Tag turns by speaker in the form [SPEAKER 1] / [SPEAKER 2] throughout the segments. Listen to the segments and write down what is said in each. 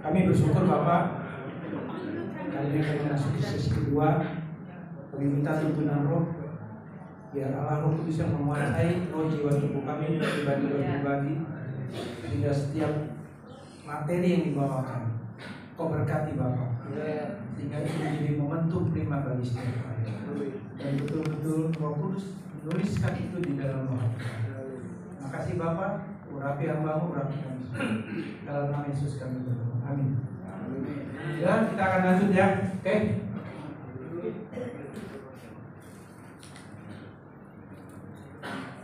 [SPEAKER 1] Kami bersyukur Bapak, kali ini kami masuk ke sesi kedua. Kami minta tuntunan Roh, biar Allah Roh Kudus yang menguasai roh jiwa tubuh kami pribadi, sehingga setiap materi yang dibawakan Kau berkati Bapak, sehingga itu menjadi momentum prima bagi setiap kami. Dan betul-betul Roh Kudus menuliskan itu di dalam roh. Makasih Bapak, urapi hamba-Mu, urapi kami. Dalam nama Yesus kami berdoa. Amin. Ya, kita akan lanjut ya. Oke.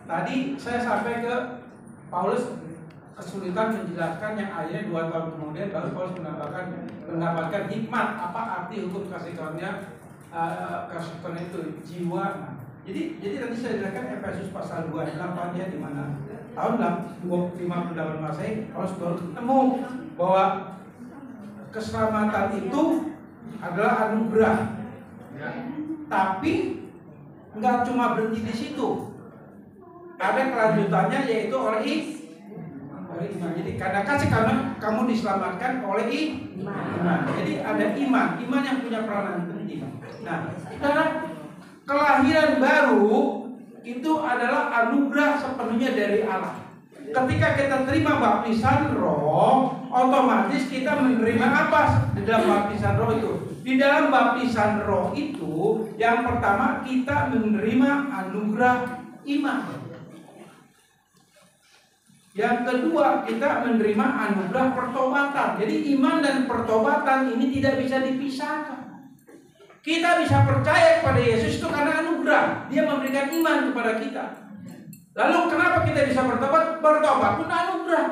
[SPEAKER 1] Tadi saya sampai ke Paulus kesulitan menjelaskan yang akhirnya 2 tahun kemudian baru Paulus mendapatkan hikmat apa arti hukum kasih karunia itu jiwa. Jadi tadi saya jelaskan Efesus pasal 28 ya, di mana tahun 58 Masehi Paulus baru ketemu bahwa keselamatan itu adalah anugerah. Tapi nggak cuma berhenti di situ. Ada kelanjutannya yaitu oleh iman. Jadi karena kasih kamu diselamatkan oleh iman. Jadi ada iman yang punya peranan penting. Nah, karena kelahiran baru itu adalah anugerah sepenuhnya dari Allah. Ketika kita terima baptisan Roh, otomatis kita menerima apa di dalam baptisan Roh itu? Di dalam baptisan Roh itu, yang pertama kita menerima anugerah iman. Yang kedua, kita menerima anugerah pertobatan. Jadi iman dan pertobatan ini tidak bisa dipisahkan. Kita bisa percaya kepada Yesus itu karena anugerah. Dia memberikan iman kepada kita. Lalu kenapa kita bisa bertobat? Bertobat pun anugerah.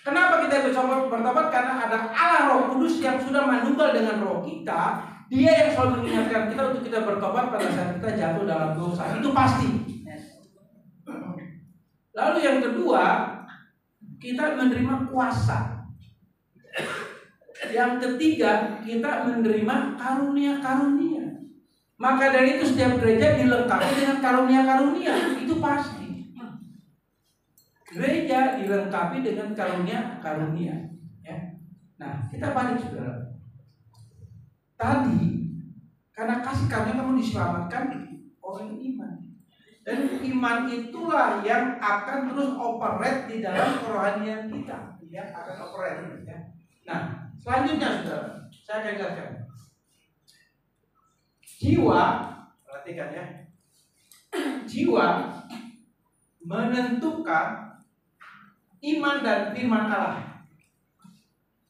[SPEAKER 1] Kenapa kita bisa bertobat? Karena ada Allah Roh Kudus yang sudah manunggal dengan roh kita. Dia yang selalu mengingatkan kita untuk kita bertobat pada saat kita jatuh dalam dosa. Itu pasti. Lalu yang kedua, kita menerima kuasa. Yang ketiga, kita menerima karunia-karunia. Maka dari itu setiap gereja dilengkapi dengan karunia-karunia. Itu pasti. Gereja dilengkapi dengan karunia-karunia. Ya. Nah, kita balik saudara. Tadi, karena kasih karunia kamu diselamatkan oleh iman. Dan iman itulah yang akan terus operate di dalam kerohanian kita, ya, akan operate. Ya. Nah, selanjutnya saudara, saya akan jelaskan. Jiwa, perhatikan ya, jiwa menentukan iman dan firman Allah.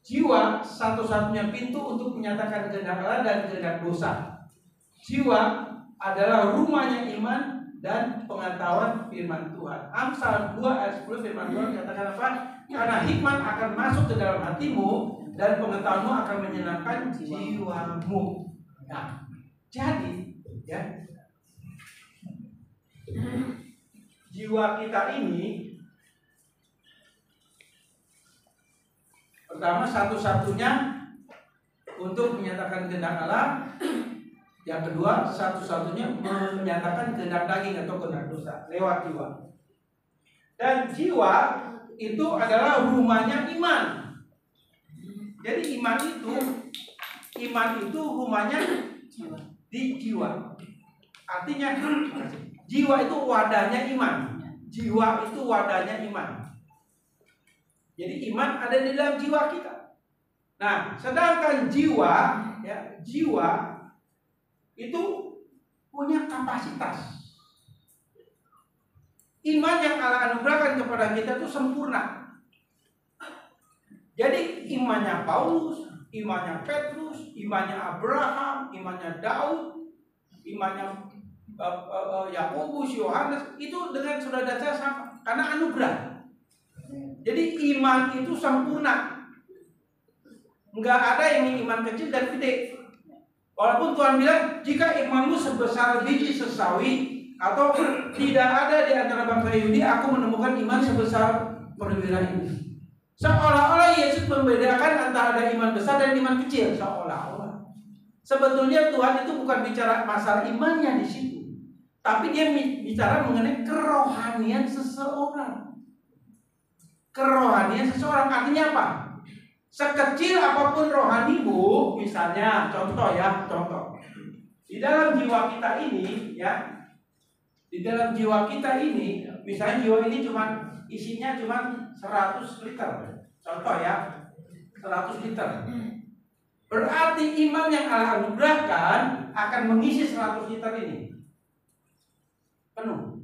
[SPEAKER 1] Jiwa satu-satunya pintu untuk menyatakan kehendak Allah dan kehendak dosa. Jiwa adalah rumahnya iman dan pengetahuan firman Tuhan. Amsal 2 ayat 10 firman Tuhan katakan apa? Karena hikmat akan masuk ke dalam hatimu dan pengetahuanmu akan menyenangkan jiwamu. Nah, jadi ya, jiwa kita ini pertama satu-satunya untuk menyatakan kehendak Allah. Yang kedua, satu-satunya menyatakan kehendak daging atau kehendak dosa lewat jiwa. Dan jiwa itu adalah rumahnya iman. Jadi iman itu rumahnya di jiwa. Artinya jiwa itu wadahnya iman. Jiwa itu wadahnya iman. Jadi iman ada di dalam jiwa kita. Nah, sedangkan jiwa itu punya kapasitas. Iman yang Allah anugerahkan kepada kita itu sempurna. Jadi imannya Paulus, imannya Petrus, imannya Abraham, imannya Daud, imannya Yakobus, Yohanes, itu dengan saudara saya sama, karena anugerah. Jadi iman itu sempurna. Enggak ada yang iman kecil dan gede. Walaupun Tuhan bilang, jika imanmu sebesar biji sesawi, atau tidak ada di antara bangsa Yahudi, aku menemukan iman sebesar perwira ini. Seolah-olah Yesus membedakan antara ada iman besar dan iman kecil. Seolah-olah. Sebetulnya Tuhan itu bukan bicara masalah imannya di situ, tapi dia bicara mengenai kerohanian seseorang. Kerohanian seseorang artinya apa? Sekecil apapun rohanimu, misalnya contoh. Di dalam jiwa kita ini misalnya jiwa ini isinya cuma 100 liter. Contoh ya, 100 liter. Berarti iman yang Allah anugerahkan akan mengisi 100 liter ini penuh.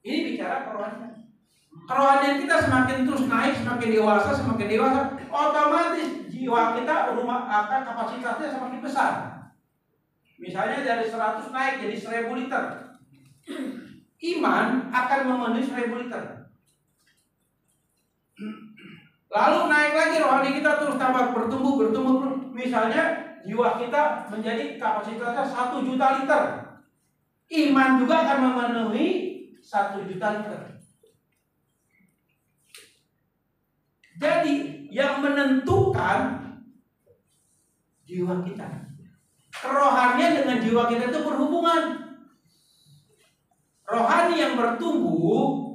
[SPEAKER 1] Ini bicara kerohanian. Kerohanian kita semakin terus naik, semakin dewasa, otomatis jiwa kita kapasitasnya semakin besar. Misalnya dari 100 naik jadi 1000 liter. Iman akan memenuhi 1000 liter. Lalu naik lagi rohani kita terus tambah bertumbuh. Misalnya jiwa kita menjadi kapasitasnya 1 juta liter. Iman juga akan memenuhi 1 juta liter. Jadi yang menentukan jiwa kita. Kerohanian dengan jiwa kita itu berhubungan. Rohani yang bertumbuh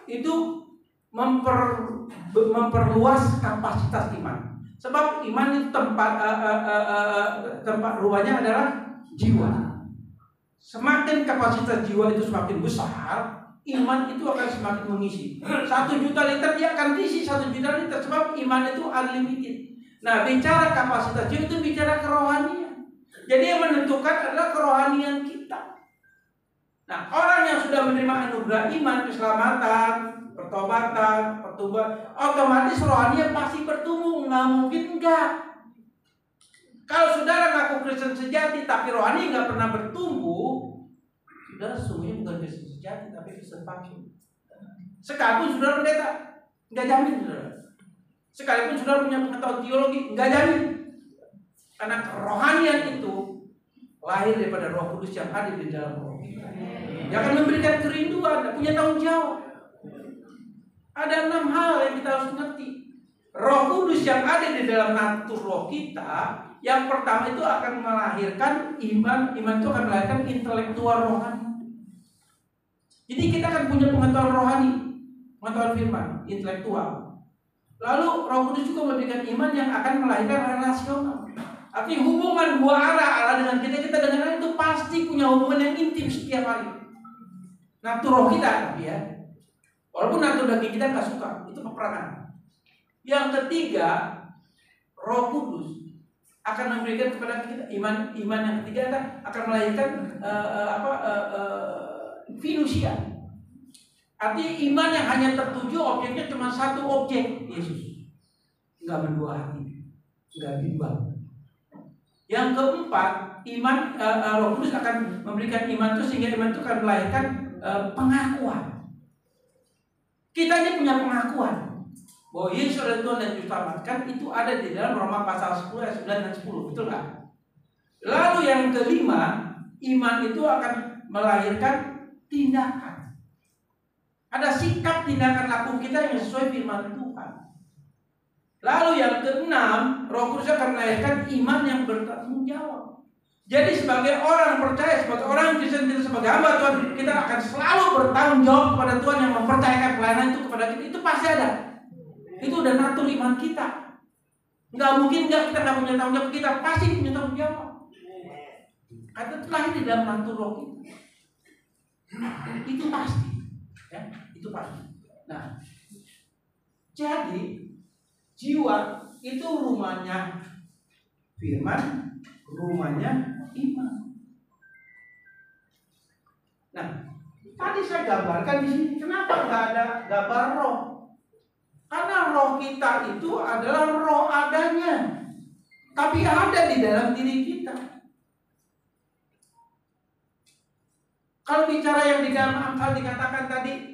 [SPEAKER 1] itu memperluas kapasitas iman. Sebab iman itu tempat rumahnya adalah jiwa. Semakin kapasitas jiwa itu semakin besar, iman itu akan semakin mengisi. 1 juta liter dia akan diisi 1 juta liter, sebab iman itu unlimited. Nah, bicara kapasitas jiwa itu bicara kerohanian. Jadi yang menentukan adalah kerohanian kita. Nah, orang yang sudah menerima anugerah iman, keselamatan, pertobatan, pertumbuhan, otomatis rohaninya pasti bertumbuh. Nggak mungkin enggak. Kalau saudara ngaku Kristen sejati tapi rohani nggak pernah bertumbuh, saudara sesungguhnya bukan Kristen sejati tapi Kristen palsu. Sekalipun saudara pendeta, nggak jamin saudara. Sekalipun saudara punya pengetahuan teologi, nggak jamin. Karena kerohanian itu lahir daripada Roh Kudus yang ada di dalam roh kita. Yang akan memberikan kerinduan, punya tanggung jawab. Ada 6 hal yang kita harus ngerti. Roh Kudus yang ada di dalam natur roh kita, yang pertama itu akan melahirkan iman. Iman itu akan melahirkan intelektual rohani. Jadi kita akan punya pengetahuan rohani, pengetahuan firman, intelektual. Lalu Roh Kudus juga memberikan iman yang akan melahirkan relasional. Artinya hubungan dua arah, Allah dengan kita dengan Allah itu pasti punya hubungan yang intim setiap hari. Natur roh kita, tapi ya, walaupun natur daging kita nggak suka, itu peperangan. Yang ketiga, Roh Kudus akan memberikan kepada kita iman yang ketiga akan melahirkan fidusia. Artinya iman yang hanya tertuju objeknya cuma satu objek, Yesus. Enggak berdua hati, enggak bimbang. Yang keempat, iman Roh Kudus akan memberikan iman itu sehingga iman itu akan melahirkan pengakuan. Kita ini punya pengakuan bahwa Yesus adalah Tuhan dan Juru Selamat, kan itu ada di dalam Roma pasal 10 ayat 9 dan 10, betul nggak? Lalu yang kelima, iman itu akan melahirkan tindakan. Ada sikap tindakan laku kita yang sesuai firman Tuhan. Lalu yang keenam, Roh Kudus akan melahirkan iman yang bertanggung jawab. Jadi sebagai orang percaya, sebagai orang Kristen, kita sebagai hamba Tuhan, kita akan selalu bertanggung jawab kepada Tuhan yang mempercayakan pelayanan itu kepada kita. Itu pasti ada. Itu udah natur iman kita. Nggak mungkin nggak kita nggak punya tanggung jawab. Kita pasti punya tanggung jawab. Karena itu lahir di dalam natur roh kita. Itu pasti. Ya, itu pasti. Nah, jadi jiwa itu rumahnya firman, rumahnya iman. Nah, tadi saya gambarkan di sini. Kenapa nggak ada gambar roh? Karena roh kita itu adalah roh adanya, tapi ada di dalam diri kita. Kalau bicara yang di dalam Amsal dikatakan tadi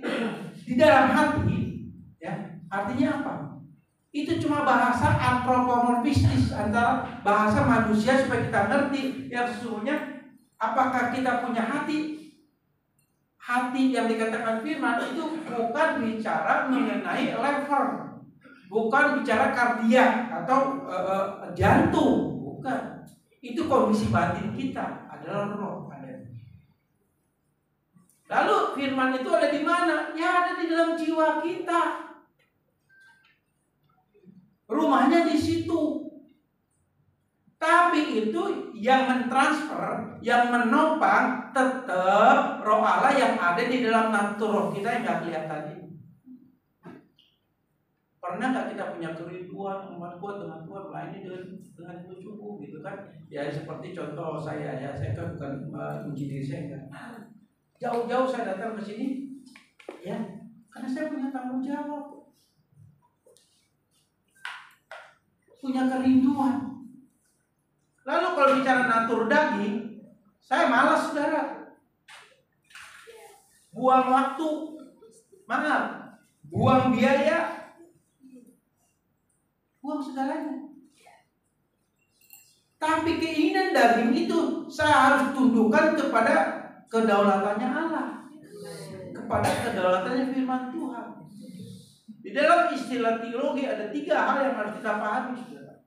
[SPEAKER 1] di dalam hati, ya artinya apa? Itu cuma bahasa antropomorfistis, antara bahasa manusia supaya kita ngerti yang sesungguhnya apakah kita punya hati. Hati yang dikatakan firman itu bukan bicara mengenai lever, bukan bicara kardiak atau jantung, bukan. Itu kondisi batin kita adalah roh. Lalu firman itu ada di mana? Ya ada di dalam jiwa kita. semuanya di situ. Tapi itu yang mentransfer, yang menopang tetap roh Allah yang ada di dalam natur roh kita yang nggak kelihatan ini. Pernah nggak kita punya kerinduan umat kuat dengan Tuhan, melayani dengan sungguh gitu kan? Ya seperti contoh saya ya, saya kan bukan uji diri saya kan. Jauh-jauh saya datang ke sini, ya karena saya punya tanggung jawab, punya kerinduan. Lalu kalau bicara natur daging, saya malas saudara. Buang waktu, buang biaya, buang segalanya. Tapi keinginan daging itu saya harus tundukkan kepada kedaulatannya Allah, kepada kedaulatannya firman Tuhan. Di dalam istilah teologi ada 3 hal yang harus kita pahami, saudara.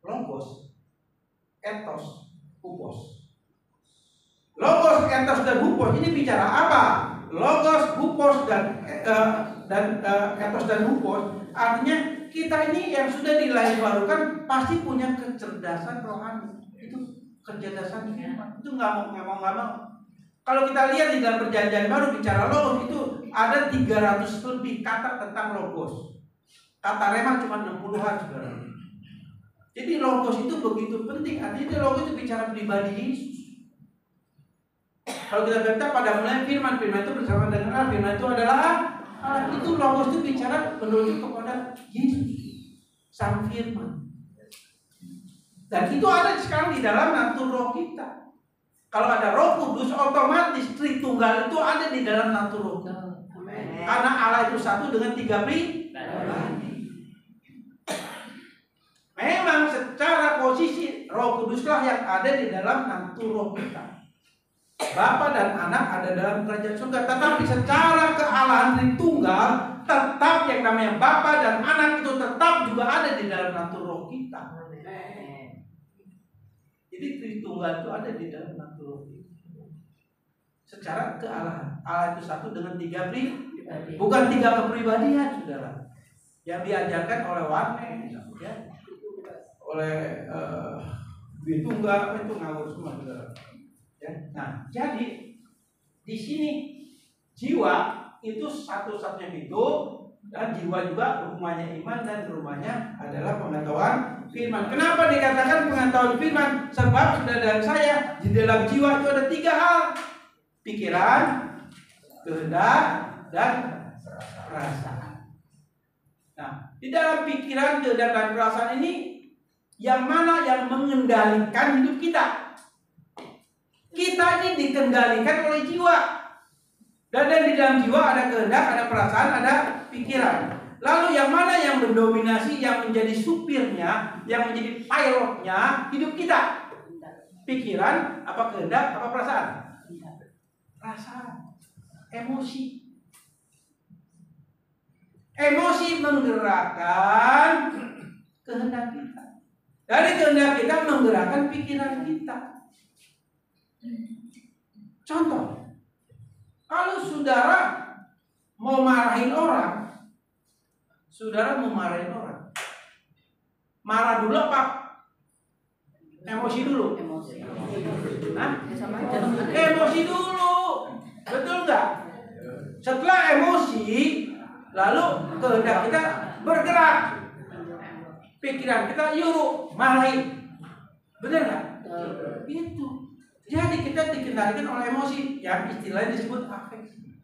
[SPEAKER 1] Logos, etos, hupos. Logos, etos, dan hupos ini bicara apa? Logos, hupos, dan etos dan hupos artinya kita ini yang sudah dilahirbarukan pasti punya kecerdasan rohani. Itu kecerdasan firman. Itu nggak mau. Kalau kita lihat di dalam perjanjian baru bicara logos itu ada 300 lebih kata tentang logos. Kata rema cuma 60-an, saudara. Jadi logos itu begitu penting. Artinya logos itu bicara pribadi Yesus. Kalau kita baca pada mulanya firman itu bersama dengan Allah. Firman itu adalah Allah. Itu logos itu bicara menuju kepada Yesus, sang firman. Dan itu ada sekarang di dalam natur roh kita. Kalau ada Roh Kudus, otomatis Tritunggal itu ada di dalam natur roh kita. Karena Allah itu satu dengan 3 pribadi. Memang secara posisi Roh Kuduslah yang ada di dalam natur roh kita. Bapa dan Anak ada dalam kerajaan surga, tetapi secara kealahan Tritunggal tetap yang namanya Bapa dan Anak itu tetap juga ada di dalam natur roh kita. Jadi Tritunggal itu ada di dalam natur roh kita. Secara kealahan Allah itu satu dengan 3 pribadi, bukan 3 kepribadian, saudara. Yang diajarkan oleh Warne, ya. Oleh Tritunggal itu ngawur semua, saudara. Ya. Nah, jadi di sini jiwa itu satu-satunya hidup, dan jiwa juga rumahnya iman dan rumahnya adalah pengetahuan firman. Kenapa dikatakan pengetahuan firman? Sebab saudara dan saya di dalam jiwa itu ada 3 hal: pikiran, kehendak, dan perasaan. Nah, di dalam pikiran, kehendak, dan perasaan ini yang mana yang mengendalikan hidup kita? Kita ini dikendalikan oleh jiwa. Dan di dalam jiwa ada kehendak, ada perasaan, ada pikiran. Lalu yang mana yang mendominasi, yang menjadi supirnya, yang menjadi pilotnya hidup kita? Pikiran, apa kehendak, apa perasaan? Perasaan, emosi. Emosi menggerakkan kehendak kita. Dari kehendak kita menggerakkan pikiran kita. Contoh, kalau saudara mau marahin orang, marah dulu apa? Emosi dulu. Hah? Emosi dulu, betul nggak? Setelah emosi, lalu kehendak kita bergerak, pikiran kita yuru marahin, benar nggak? Itu. Jadi kita dikendalikan oleh emosi yang istilahnya disebut afeksi.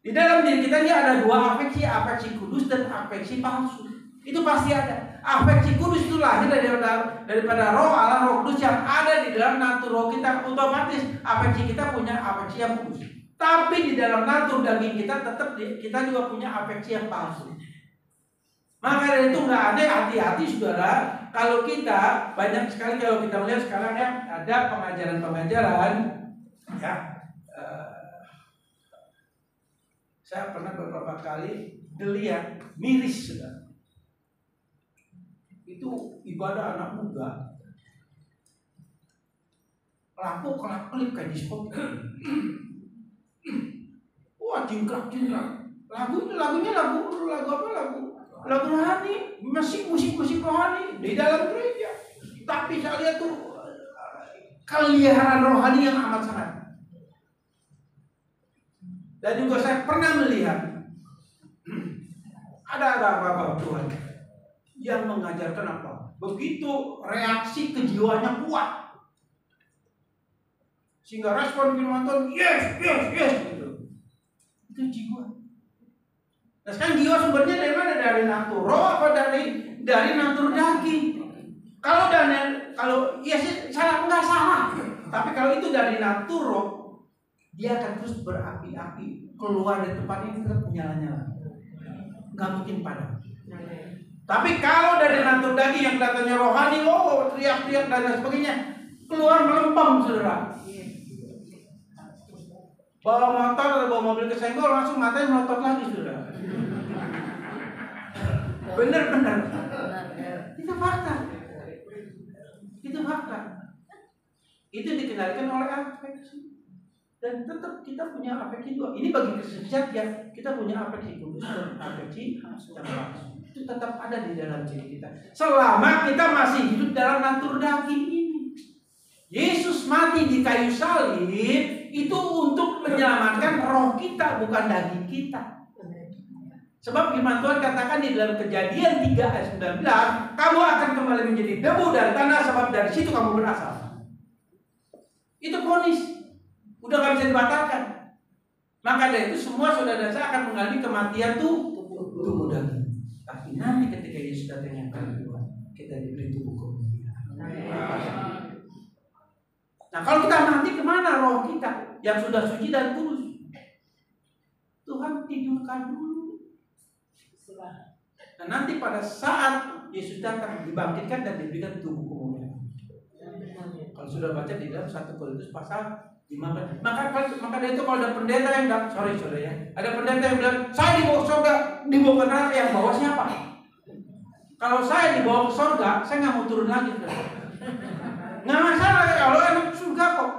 [SPEAKER 1] Di dalam diri kita ini ada 2 afeksi, afeksi kudus dan afeksi palsu. Itu pasti ada. Afeksi kudus itu lahir daripada roh Allah, roh kudus yang ada di dalam natur roh kita. Otomatis afeksi kita punya afeksi yang kudus. Tapi di dalam natur daging kita tetap kita juga punya afeksi yang palsu. Maka dari itu nggak aneh, hati-hati saudara. Kalau kita banyak sekali, kalau kita melihat sekarang ya ada pengajaran-pengajaran ya. Saya pernah beberapa kali dilihat miris, saudara. Itu ibadah anak muda. Lampu kelap-kelip kayak di spot. Wah, jingkrak-jingkrak. Lagunya lagu rohani, musik rohani di dalam gereja. Tapi saya lihat tuh keliharan rohani yang amat sangat. Dan juga saya pernah melihat ada apa Tuhan yang mengajarkan apa? Begitu reaksi kejiwaannya kuat, sehingga respon firman Tuhan yes gitu. Itu jiwa. Nah sekarang jiwa sumbernya dari mana? Dari natur roh apa dari natur daging? Kalau ya salah nggak salah, tapi kalau itu dari natur roh, dia akan terus berapi-api keluar dari tempat ini tetap menyala-nyala, nggak mungkin padam. Tapi kalau dari natur daging yang katanya rohani, teriak-teriak dan lain sebagainya, keluar melempem, saudara. Bawa motor atau bawa mobil kesenggol, langsung matanya melotot lagi, saudara. Bener. Itu fakta. Itu dikendalikan oleh afeksi. Dan tetap kita punya afeksi dua. Ini bagi Kristen ya, kita punya afeksi kudus dan afeksi yang palsu. Itu tetap ada di dalam diri kita. Selama kita masih hidup dalam natur daging ini. Yesus mati di kayu salib itu untuk menyelamatkan roh kita, bukan daging kita. Sebab firman Tuhan katakan di dalam Kejadian 3 ayat 19, kamu akan kembali menjadi debu dan tanah, sebab dari situ kamu berasal. Itu vonis, udah gak bisa dibatalkan. Maka dari itu semua saudara saya akan mengalami kematian tubuh daging. Tapi nanti ketika Yesus datang yang kedua, kita diberi tubuh kemuliaan. Nah kalau kita mati, kemana roh kita yang sudah suci dan kudus? Tuhan tidurkan dulu. Nah nanti pada saat Yesus datang, dibangkitkan dan diberikan tubuh kemuliaan. Kalau sudah baca di dalam 1 Korintus pasal 15. Maka dari itu kalau ada pendeta yang ada pendeta yang bilang saya dibawa ke surga, dibawa ke neraka, yang bawa siapa? Kalau saya dibawa ke surga, saya nggak mau turun lagi. Nggak masalah kalau enak surga kok.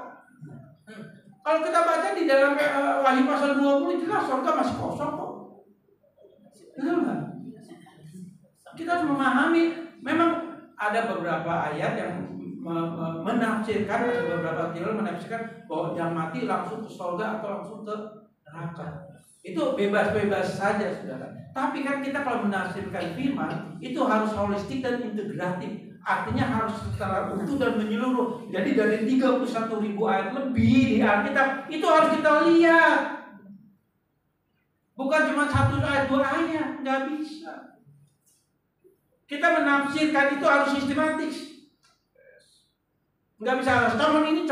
[SPEAKER 1] Kalau kita baca di dalam Wahyu pasal 20 jelas surga masih kosong kok. Betul nggak? Kita harus memahami. Memang ada beberapa ayat yang menafsirkan, ada beberapa teolog menafsirkan bahwa yang mati langsung ke surga atau langsung ke neraka. Itu bebas-bebas saja, saudara. Tapi kan kita kalau menafsirkan firman itu harus holistik dan integratif. Artinya harus secara utuh dan menyeluruh. Jadi dari 31.000 ayat lebih di Alkitab itu harus kita lihat. Bukan cuma 1 ayat 2 ayat, nggak bisa. Kita menafsirkan itu harus sistematis. Nggak bisa comot ini.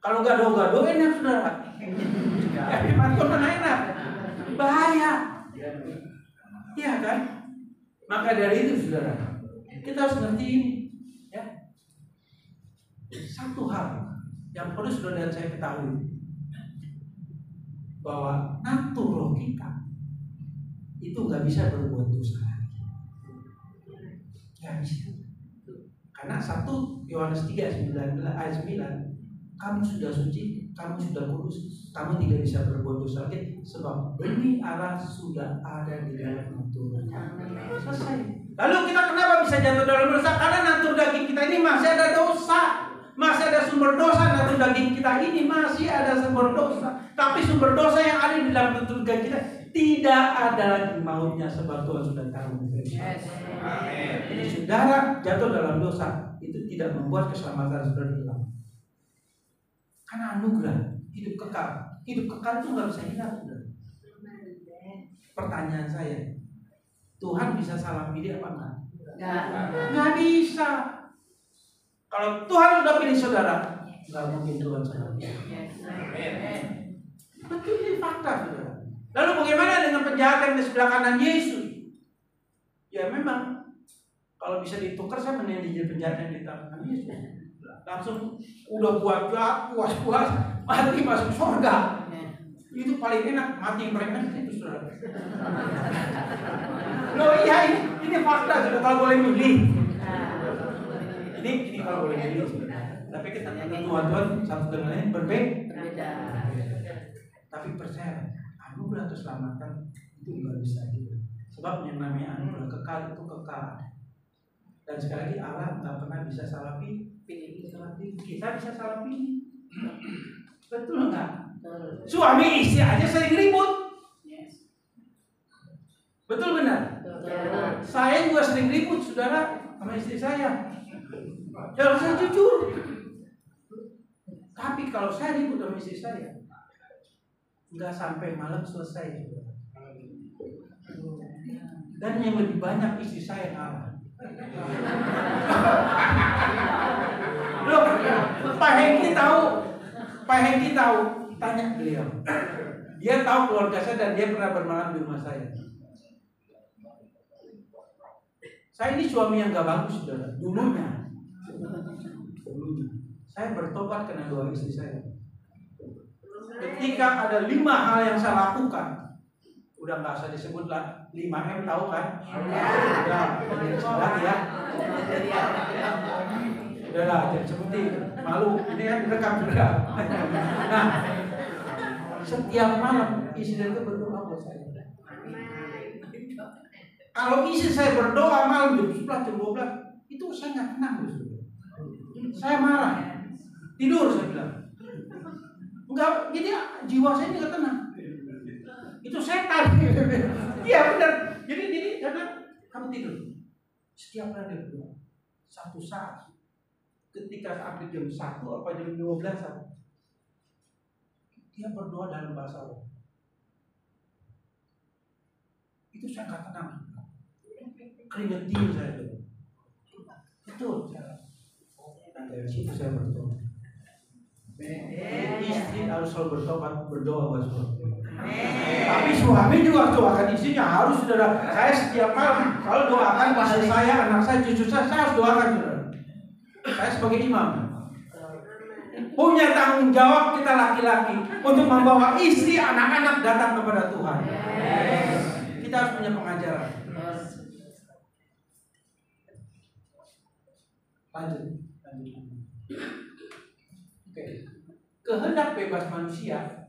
[SPEAKER 1] Kalau gado-gado enak, saudara. Tapi mantul enak, bahaya. Iya kan? Maka dari itu, saudara, kita harus ngerti ini. Ya. Satu hal yang perlu saudara dan saya ketahui, bahwa natur roh kita itu nggak bisa berbuat dosa. Nggak bisa. Karena 1 Yohanes 3 ayat 9, kamu sudah suci, kamu sudah kudus, kamu tidak bisa berbuat dosa lagi, sebab benih Allah sudah ada di dalam natur. Selesai. Lalu kita kenapa bisa jatuh dalam dosa? Karena natur daging kita ini masih ada dosa, masih ada sumber dosa. Natur daging kita ini masih ada sumber dosa. Tapi sumber dosa yang ada di dalam natur daging kita tidak ada lagi mautnya, sebab Tuhan sudah tahu. Jadi saudara jatuh dalam dosa itu tidak membuat keselamatan saudara hilang. Karena anugerah hidup kekal. Hidup kekal itu nggak bisa hilang, saudara. Pertanyaan saya, Tuhan bisa salah pilih apa enggak? Nggak bisa. Kalau Tuhan sudah pilih saudara, nggak mungkin Tuhan salah pilih. Betul, ini fakta, saudara. Lalu bagaimana dengan penjahat yang di sebelah kanan Yesus? Ya memang kalau bisa ditukar, saya mending jadi penjahat yang di tangan Yesus. Langsung udah puas mati masuk surga. Itu paling enak, mati mereka itu, saudara. Loh iya, ini fakta, sudah kalau boleh milih. Ini kalau boleh milih, saudara. Tapi kita Tuhan satu dengan lain berbeda. Tapi percaya, anugerah keselamatan itu nggak bisa juga. Sebab yang namanya anugerah kekal itu kekal. Dan sekali lagi Allah nggak pernah bisa salah pilih. Kita bisa salah pilih. Betul nggak? Suami istri aja sering ribut. Betul benar? Saya juga sering ribut, saudara, sama istri saya. Ya saya jujur. Tapi kalau saya ribut sama istri saya, nggak sampai malam selesai. Dan yang lebih banyak istri saya kalah. Loh, Pak Hengki tahu, tanya beliau. Dia tahu keluarga saya dan dia pernah bermalam di rumah saya. Saya ini suami yang gak bagus, saudara. Dulunya. Saya bertobat karena doa istri saya. Ketika ada 5 hal yang saya lakukan, udah gak usah disebut lah. 5M tahu kan? Udah, lagi ya. Udahlah, jadi seperti malu. Ini kan direkam juga. Nah, setiap malam istri itu berdoa buat saya. Kalau istri saya berdoa malam jam 11, jam 12, itu saya nggak tenang. Saya marah. Tidur saya bilang. Enggak, jadi jiwa saya nggak tenang. Itu setan. Iya benar. Jadi karena kamu tidur. Setiap hari dia berdoa. Satu saat. Ketika sampai jam 1 apa jam 12, dia berdoa dalam bahasa Allah. Itu saya nggak tenang. Keringet dingin saya itu. Betul. Dan dari situ saya berdoa. Istri harus selalu berdoa buat suami. Tapi suami juga doakan istrinya harus, saudara. Saya setiap malam kalau doakan istri saya, anak saya, cucu saya harus doakan, saudara. Saya sebagai imam punya tanggung jawab kita laki-laki untuk membawa istri, anak-anak datang kepada Tuhan. Kita harus punya pengajaran. Lanjut. Oke. Kehendak bebas manusia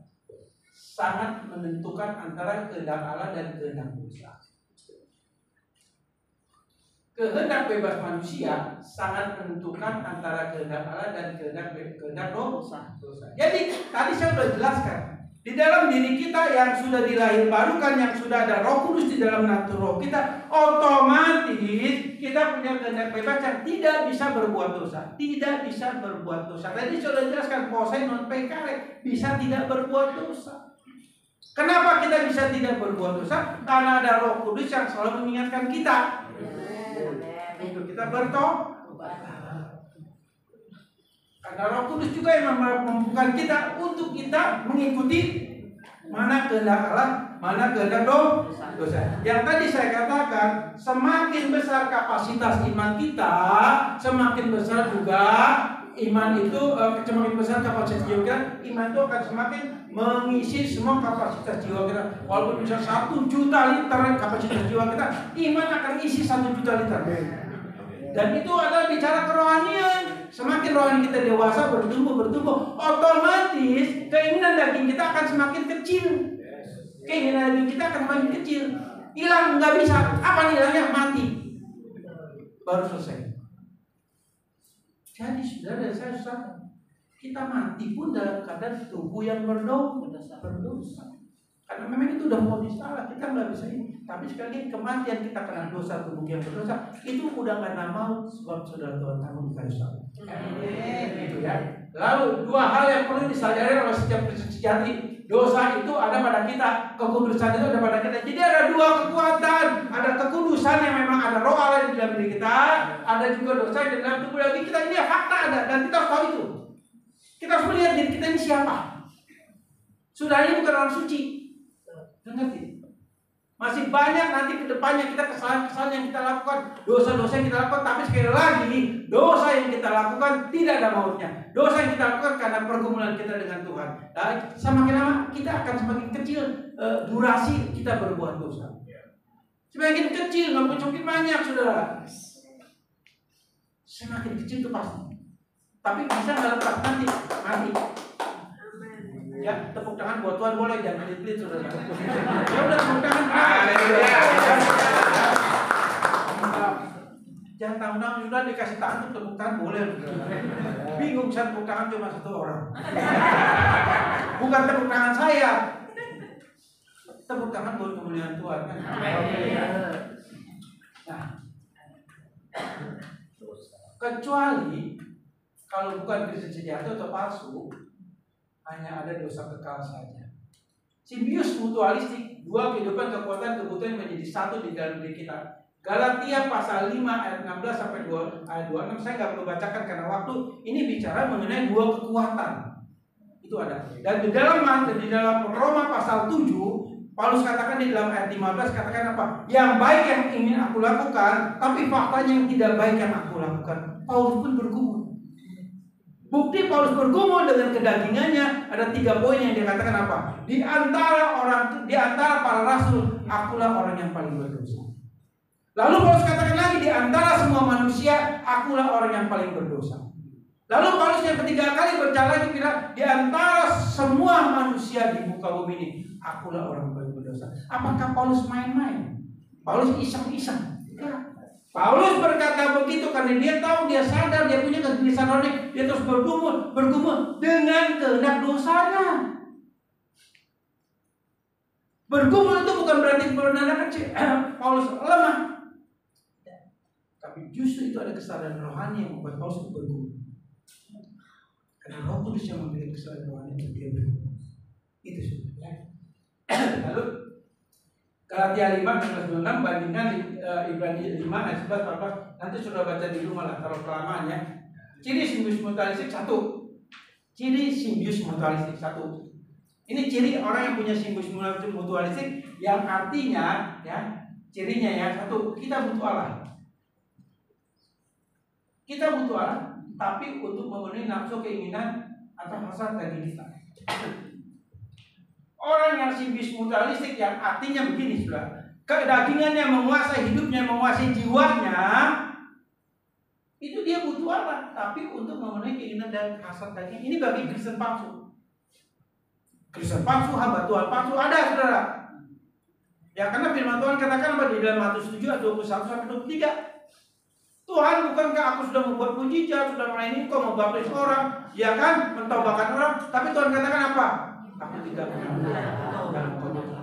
[SPEAKER 1] sangat menentukan antara kehendak Allah dan kehendak dosa. Kehendak bebas manusia sangat menentukan antara kehendak Allah dan kehendak dosa. Jadi tadi saya sudah jelaskan, di dalam diri kita yang sudah dilahir barukan, yang sudah ada Roh Kudus di dalam natur roh kita, otomatis kita punya kehendak bebas yang tidak bisa berbuat dosa. Tidak bisa berbuat dosa. Tadi sudah jelaskan, posai non pecare, bisa tidak berbuat dosa. Kenapa kita bisa tidak berbuat dosa? Karena ada Roh Kudus yang selalu mengingatkan kita untuk kita bertobat. Karena Roh Kudus juga yang memampukan kita untuk kita mengikuti mana kehendak Allah, mana kehendak dosa. Yang tadi saya katakan, semakin besar kapasitas iman kita, semakin besar juga iman itu, semakin besar kapasitas jiwa kita, iman itu akan semakin mengisi semua kapasitas jiwa kita. Walaupun bisa 1 juta liter kapasitas jiwa kita, iman akan isi 1 juta liter. Dan itu adalah bicara kerohanian. Semakin rohani kita dewasa, bertumbuh, otomatis keinginan daging kita akan semakin kecil. Keinginan daging kita akan semakin kecil. Hilang, nggak bisa. Apa hilangnya? Mati. Baru selesai. Jadi saudara, saya susah. Kita mati pun dalam keadaan tubuh yang berdosa. Karena memang itu udah mau disalah, kita nggak bisa ini. Tapi sekali lagi kematian kita karena dosa, tubuh yang berdosa itu udah karena maut, sebab saudara Tuhan tanggung di kayu salib. Gitu ya. Lalu 2 hal yang perlu disadari oleh setiap Kristen sejati, dosa itu ada pada kita, kekudusan itu ada pada kita. Jadi ada 2 kekuatan, ada kekudusan yang memang ada roh Allah di dalam diri kita, ada juga dosa di dalam tubuh lagi kita. Ini fakta ada dan kita harus tahu itu. Kita harus melihat diri kita ini siapa. Sudah ini bukan orang suci. Ngerti? Masih banyak nanti ke depannya kita kesalahan-kesalahan yang kita lakukan, dosa-dosa yang kita lakukan, tapi sekali lagi dosa yang kita lakukan tidak ada mautnya. Dosa yang kita lakukan karena pergumulan kita dengan Tuhan. Nah, semakin lama kita akan semakin kecil durasi kita berbuat dosa. Semakin kecil, nggak semakin banyak, saudara. Semakin kecil itu pasti. Tapi bisa nggak lepas nanti mati. Ya, tepuk tangan buat Tuhan boleh, jangan pelit-pelit saudara. Ya udah tepuk tangan. Jangan tanggung-tanggung, sudah dikasih tangan tuh tepuk tangan boleh. Bingung saya tepuk tangan cuma satu orang. Bukan tepuk tangan saya. Tepuk tangan buat kemuliaan Tuhan kan. Nah, kecuali kalau bukan Kristen sejati atau palsu, hanya ada dosa kekal saja. Simbius mutualistik, dua kehidupan kekuatan kebutuhan menjadi satu di dalam diri kita. Galatia pasal 5 ayat 16 sampai 2 ayat 26, saya nggak perlu bacakan karena waktu. Ini bicara mengenai dua kekuatan. Itu ada. Dan di dalam Roma pasal 7, Paulus katakan di dalam ayat 15, katakan apa? Yang baik yang ingin aku lakukan, tapi faktanya yang tidak baik yang aku lakukan. Paulus pun bergumul. Bukti Paulus bergumul dengan kedagingannya, ada 3 poin yang dikatakan apa? Di antara para rasul, akulah orang yang paling berdosa. Lalu Paulus katakan lagi, di antara semua manusia, akulah orang yang paling berdosa. Lalu Paulus yang ketiga kali berjalan lagi bilang, di antara semua manusia di muka bumi ini, akulah orang yang paling berdosa. Apakah Paulus main-main? Paulus iseng-iseng? Ya. Paulus berkata begitu karena dia tahu, dia sadar, dia punya kegelisahan rohani. Dia terus bergumul dengan kehendak dosanya. Bergumul itu bukan berarti menandakan Paulus lemah, tapi justru itu ada kesadaran rohani yang membuat Paulus bergumul. Karena Roh Kudus yang memberikan kesadaran rohani untuk dia bergumul. Itu sudah. Lalu Galatia 5 16 bandingkan Ibrani 5 ayat 11 14. Nanti sudah baca di rumah lah kalau kelamaan ya. Ciri simbius mutualistik 1. Ciri simbius mutualistik 1. Ini ciri orang yang punya simbius mutualistik yang artinya ya, cirinya ya 1, kita butuh Allah. Kita butuh Allah tapi untuk memenuhi nafsu keinginan atau hasrat daging kita. Orang yang simbius mutualistik yang artinya begini sudah, kedagingannya menguasai hidupnya, menguasai jiwanya, itu dia butuh Allah, tapi untuk memenuhi keinginan dan hasrat daging. Ini bagi Kristen palsu. Kristen palsu, hamba Tuhan palsu ada saudara. Ya karena firman Tuhan katakan apa di dalam Matius 7 ayat 21 sampai 23. Tuhan, bukankah aku sudah membuat mujizat, sudah melayani kau, membaptis orang, ya kan, mentaubatkan orang, tapi Tuhan katakan apa? Aku tidak pernah.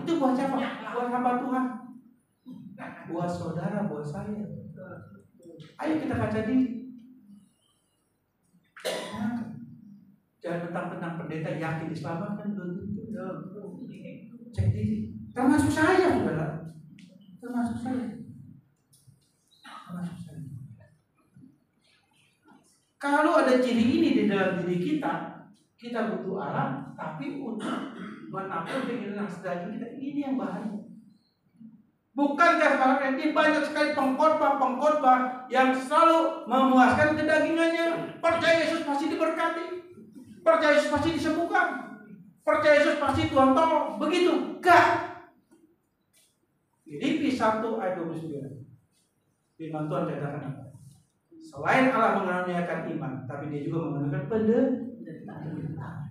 [SPEAKER 1] Itu buat siapa? Buat hamba Tuhan. Buat saudara, buat saya. Ayo kita kaca diri. Jangan mentang-mentang pendeta yakin diselamatkan belum tentu. Cek diri. Termasuk saya, saudara. Termasuk saya. Kalau ada ciri ini di dalam diri kita, kita butuh Allah, tapi untuk menampung keinginan sedang kita, ini yang bahaya. Bukankah sekarang ini banyak sekali pengkhotbah yang selalu memuaskan kedagingannya? Percaya Yesus pasti diberkati, percaya Yesus pasti disembuhkan, percaya Yesus pasti Tuhan tolong. Begitu? Enggak. Filipi 1 ayat 29. Firman Tuhan katakan apa? Selain Allah mengaruniakan iman, tapi dia juga mengaruniakan penderitaan.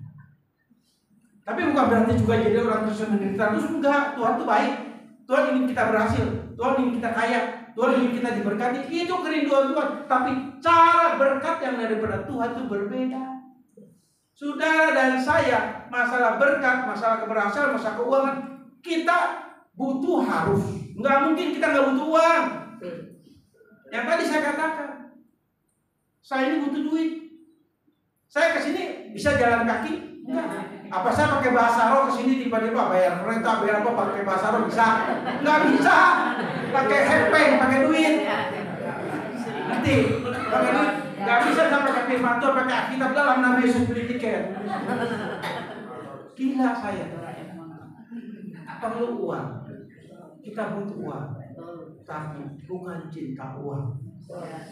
[SPEAKER 1] Tapi bukan berarti juga jadi orang Kristen menderita terus, enggak. Tuhan itu baik. Tuhan ingin kita berhasil, Tuhan ingin kita kaya, Tuhan ingin kita diberkati. Itu kerinduan Tuhan. Tapi cara berkat yang daripada Tuhan itu berbeda. Saudara dan saya, masalah berkat, masalah keberhasilan, masalah keuangan, kita butuh harus. Enggak mungkin kita enggak butuh uang. Yang tadi saya katakan, saya ini butuh duit. Saya kesini bisa jalan kaki? Enggak. Apa saya pakai bahasa roh kesini tiba-tiba bayar kereta, bayar apa pakai bahasa roh bisa? Enggak bisa. Pakai handphone, pakai duit. Nanti pakai duit. Enggak bisa sampai pakai faktur, pakai Alkitab dalam nama Yesus beli tiket. Gila saya. Perlu uang. Kita butuh uang. Tapi bukan cinta uang.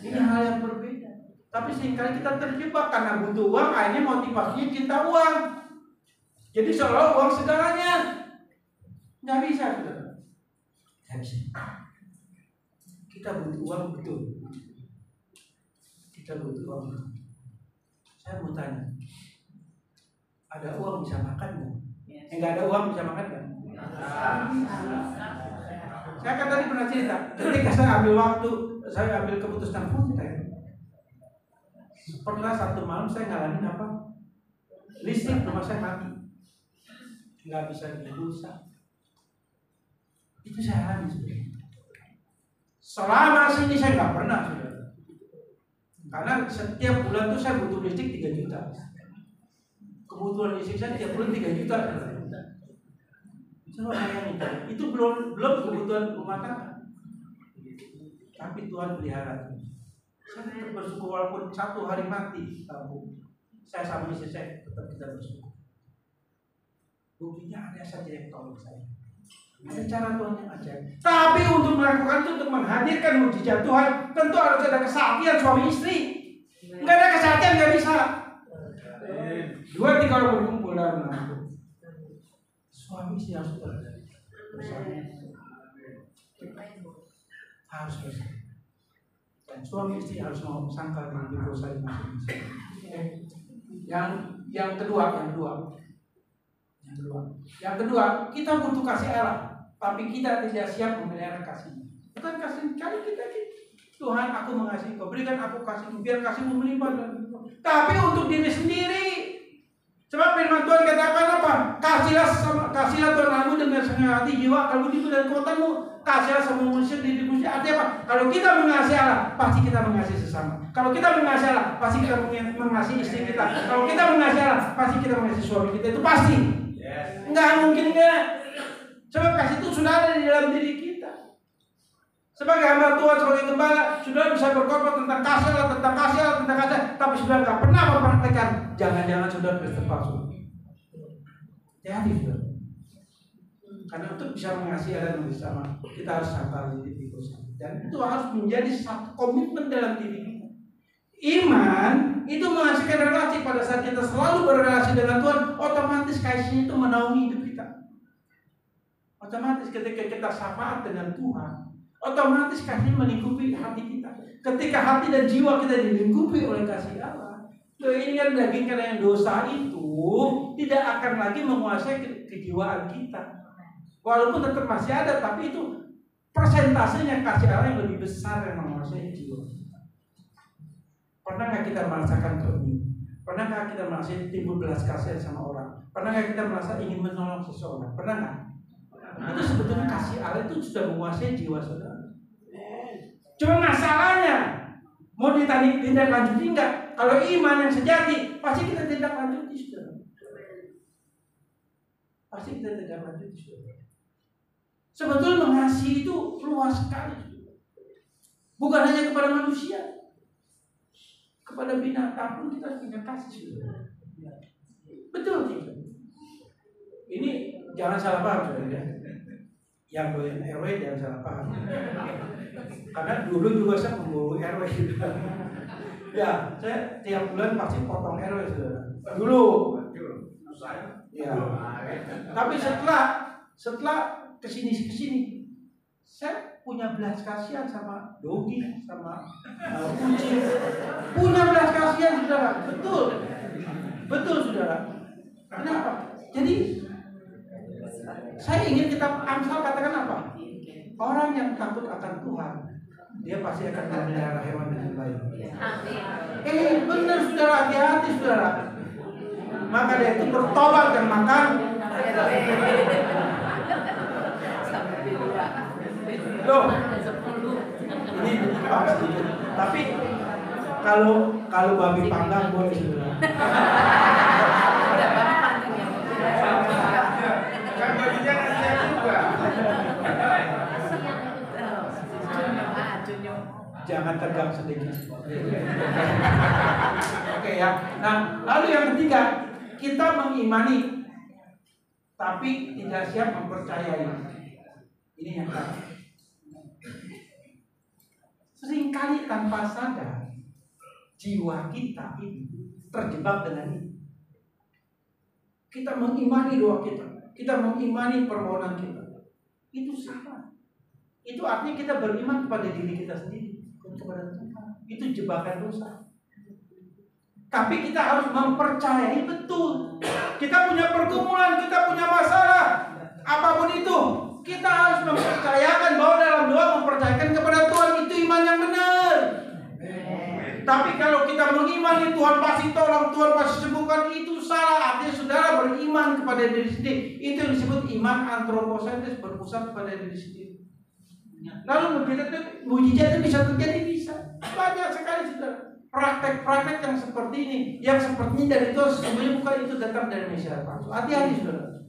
[SPEAKER 1] Ini hal yang berbeda. Tapi seringkali kita terjebak karena butuh uang, akhirnya motivasinya cinta uang. Jadi seolah uang segalanya. Nggak bisa, saudara. Nggak bisa. Kita butuh uang betul. Kita butuh uang. Saya mau tanya, Ada uang bisa makan nggak? Nggak ada uang bisa makan nggak? Saya kan tadi pernah cerita, ketika saya ambil keputusan full time. Pernah satu malam saya ngalamin apa? Listrik rumah saya mati, nggak bisa dipulsa. Itu saya alami sebenarnya. Selama sini saya nggak pernah sudah. Karena setiap bulan tuh saya butuh listrik 3 juta. Kebutuhan listrik saya tiap bulan 3 juta. Coba bayangin, itu belum kebutuhan rumah tangga. Tapi Tuhan pelihara. Saya tetap bersyukur walaupun satu hari mati tabung. Saya sama istri saya tetap kita bersyukur. Buktinya ada saja yang tolong saya. Ada cara Tuhan yang ajaib. Tapi untuk melakukan itu, untuk menghadirkan mujizat Tuhan, tentu harus ada kesaktian suami istri. Enggak ada kesaktian nggak bisa. 2-3 orang berkumpul dalam nama. Suami istri harus bersama. Harus bersama. Dan suami istri harus mau sangkal mengambil dosa masing-masing. Yang kedua, kita butuh kasih Allah, tapi kita tidak siap memelihara kasih. Bukan kasih kali kita Tuhan, aku mengasihi kau, berikan aku kasih, biar kasihmu melimpah. Tapi untuk diri sendiri. Sebab firman Tuhan katakan apa? Kasihlah Tuhanmu dengan setengah hati, jiwa, kalbu, dan kekuatanmu. Kasihlah semua manusia di diri. Artinya apa? Kalau kita mengasihi Allah, pasti kita mengasihi sesama. Kalau kita mengasihi Allah, pasti kita mengasihi istri kita. Kalau kita mengasihi Allah, pasti kita mengasihi suami kita. Itu pasti. Enggak mungkin enggak. Sebab kasih itu sudah ada di dalam diri kita. Sebagai hamba Tuhan, sebagai gembala, sudah bisa berkorban tentang kasih Allah, tapi sudah nggak pernah mempraktekkan. Jangan-jangan sudah Kristen palsu. Hati-hati sudah. Karena untuk bisa mengasihi dan bersama, kita harus sabar di dosa. Dan itu harus menjadi satu komitmen dalam diri kita. Iman itu menghasilkan relasi. Pada saat kita selalu berrelasi dengan Tuhan, otomatis kasihnya itu menaungi hidup kita. Otomatis ketika kita syafaat dengan Tuhan, otomatis kasih melingkupi hati kita. Ketika hati dan jiwa kita dilingkupi oleh kasih Allah, ini kan daging karena yang dosa itu tidak akan lagi menguasai kejiwaan kita. Walaupun tetap masih ada, tapi itu persentasenya kasih Allah yang lebih besar yang menguasai jiwa kita. Pernah nggak kita merasakan ini? Pernah nggak kita merasa timbul belas kasihan sama orang? Pernah nggak kita merasa ingin menolong seseorang? Pernah nggak? Itu sebetulnya kasih Allah itu sudah menguasai jiwa saudara. Cuma masalahnya mau tindak lanjuti enggak? Kalau iman yang sejati, pasti kita tindak lanjuti saudara. Pasti kita tindak lanjuti saudara. Sebetulnya mengasihi itu luas sekali. Bukan hanya kepada manusia, kepada binatang pun kita punya kasih. Betul tidak? Ini jangan salah paham saudara. Yang doyan RW jangan salah paham. Karena dulu juga saya membawa RW. Ya, saya tiap bulan pasti potong RW saudara. Dulu. Ya. Tapi setelah kesini, saya punya belas kasihan sama Dogi, sama kucing. Punya belas kasihan saudara. Betul saudara. Kenapa? Jadi saya ingin kita Amsal katakan apa? Orang yang takut akan Tuhan, dia pasti akan memelihara hewan dengan baik. Benar saudara, hati-hati saudara. Maka dia itu bertobat dan makan. Loh, ini pasti. Tapi kalau babi panggang boleh saudara. Jangan tegang sedikit. Oke ya. Nah, lalu yang ketiga, kita mengimani tapi tidak siap mempercayai. Ini yang terakhir. Seringkali tanpa sadar jiwa kita ini terjebak dengan ini. Kita mengimani doa kita mengimani permohonan kita. Itu salah. Itu artinya kita beriman kepada diri kita sendiri, bukan kepada Tuhan. Itu jebakan dosa. Tapi kita harus mempercayai betul. Kita punya pergumulan, kita punya masalah, apapun itu, kita harus mempercayakan bahwa dalam doa mempercayakan kepada Tuhan, itu iman yang benar. Tapi kalau kita mengimani Tuhan pasti tolong, Tuhan pasti sembuhkan, itu salah. Artinya saudara beriman kepada diri sendiri. Itu yang disebut iman antroposentris, berpusat pada diri sendiri. Lalu mujizat itu bisa terjadi, bisa. Banyak sekali saudara praktek-praktek yang seperti ini, yang sepertinya dari Tuhan, sebenarnya bukan itu datang dari Mesias palsu. Hati-hati saudara.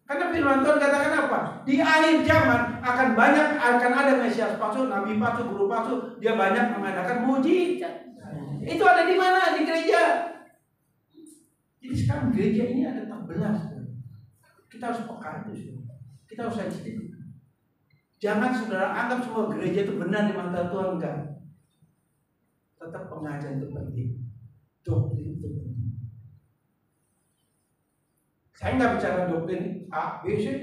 [SPEAKER 1] Karena firman Tuhan katakan apa? Di akhir zaman akan ada Mesias palsu, nabi palsu, guru palsu. Dia banyak mengadakan mujizat. Itu ada di mana? Di gereja. Jadi sekarang gereja ini ada terbelah. Kita harus peka itu. Kita harus sensitif. Jangan saudara anggap semua gereja itu benar di mata Tuhan, enggak. Tetap pengajaran itu penting. Doktrin itu penting. Saya nggak bicara doktrin A, B, C, D.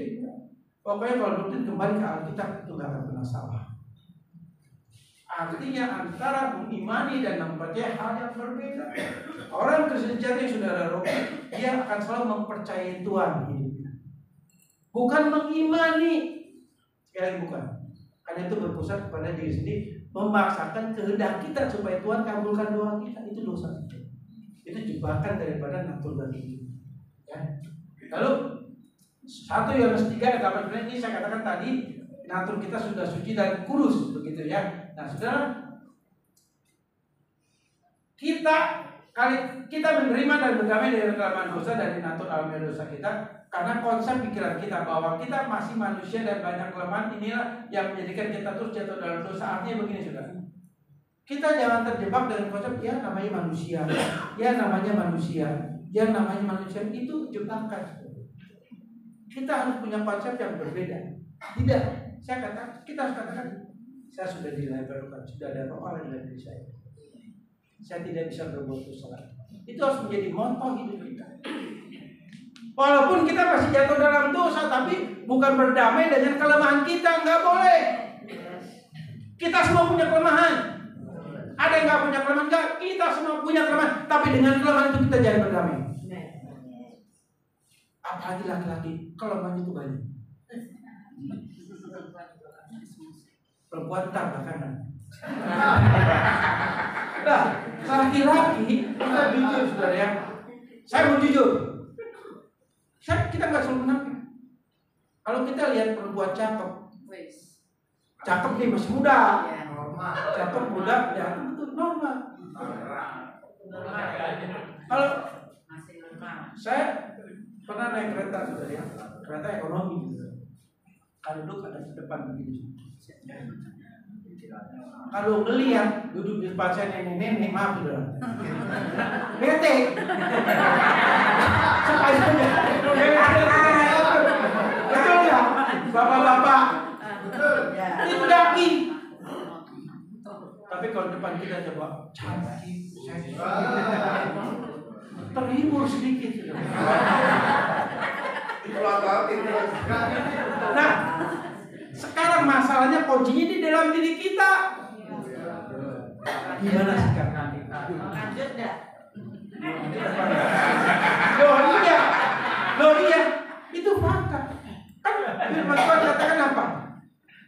[SPEAKER 1] Pokoknya kalau doktrin kembali ke Alkitab itu nggak akan pernah salah. Artinya antara mengimani dan mempercayai hal yang berbeda. Orang Kristen sejati yang sudah ada roh, dia akan selalu mempercayai Tuhan hidupnya. Bukan mengimani. Sekali bukan. Karena itu berpusat kepada diri sendiri, memaksakan kehendak kita supaya Tuhan kabulkan doa kita. Itu dosa. Itu jebakan daripada natur daging. Ya. Lalu 1 Yohanes 3 ayat 8 ini saya katakan tadi, natur kita sudah suci dan kudus, begitu ya. Nah, saudara, kita menerima dan berdamai dari kelemahan dosa dari natur alamiah dosa kita, karena konsep pikiran kita bahwa kita masih manusia dan banyak kelemahan, inilah yang menjadikan kita terus jatuh dalam dosa. Artinya begini saudara, kita jangan terjebak dengan konsep ya namanya manusia, yang namanya manusia itu jebakan. Kita harus punya konsep yang berbeda. Tidak, kita harus katakan, saya sudah dilahirkan, sudah ada roh Allah dalam diri saya. Saya tidak bisa berbuat dosa. Itu harus menjadi moto hidup kita. Walaupun kita masih jatuh dalam dosa, tapi bukan berdamai dengan kelemahan kita, nggak boleh. Kita semua punya kelemahan. Ada yang nggak punya kelemahan? Nggak, kita semua punya kelemahan. Tapi dengan kelemahan itu kita jangan berdamai. Apalagi laki-laki, kelemahan itu banyak. Perempuan tak belakangan. Nah, laki-laki kita jujur saudara ya. Saya mau jujur. Kita nggak selalu menang. Kalau kita lihat perempuan cakep nih masih muda, cakep muda ya itu normal. Kalau saya pernah naik kereta saudara ya, kereta ekonomi. Kalau duduk ada di depan begini. Kalau ngelihat duduk di depan saya nenek-nenek, maaf saudara, bete. Betul ya, bapak-bapak. Itu daging. Tapi kalau depan kita coba cantik, terhibur sedikit. Nah, sekarang masalahnya kuncinya di dalam diri kita. Gimana sikap nanti? Lanjut enggak? Loh iya, itu fakta. Kan firman Tuhan katakan apa?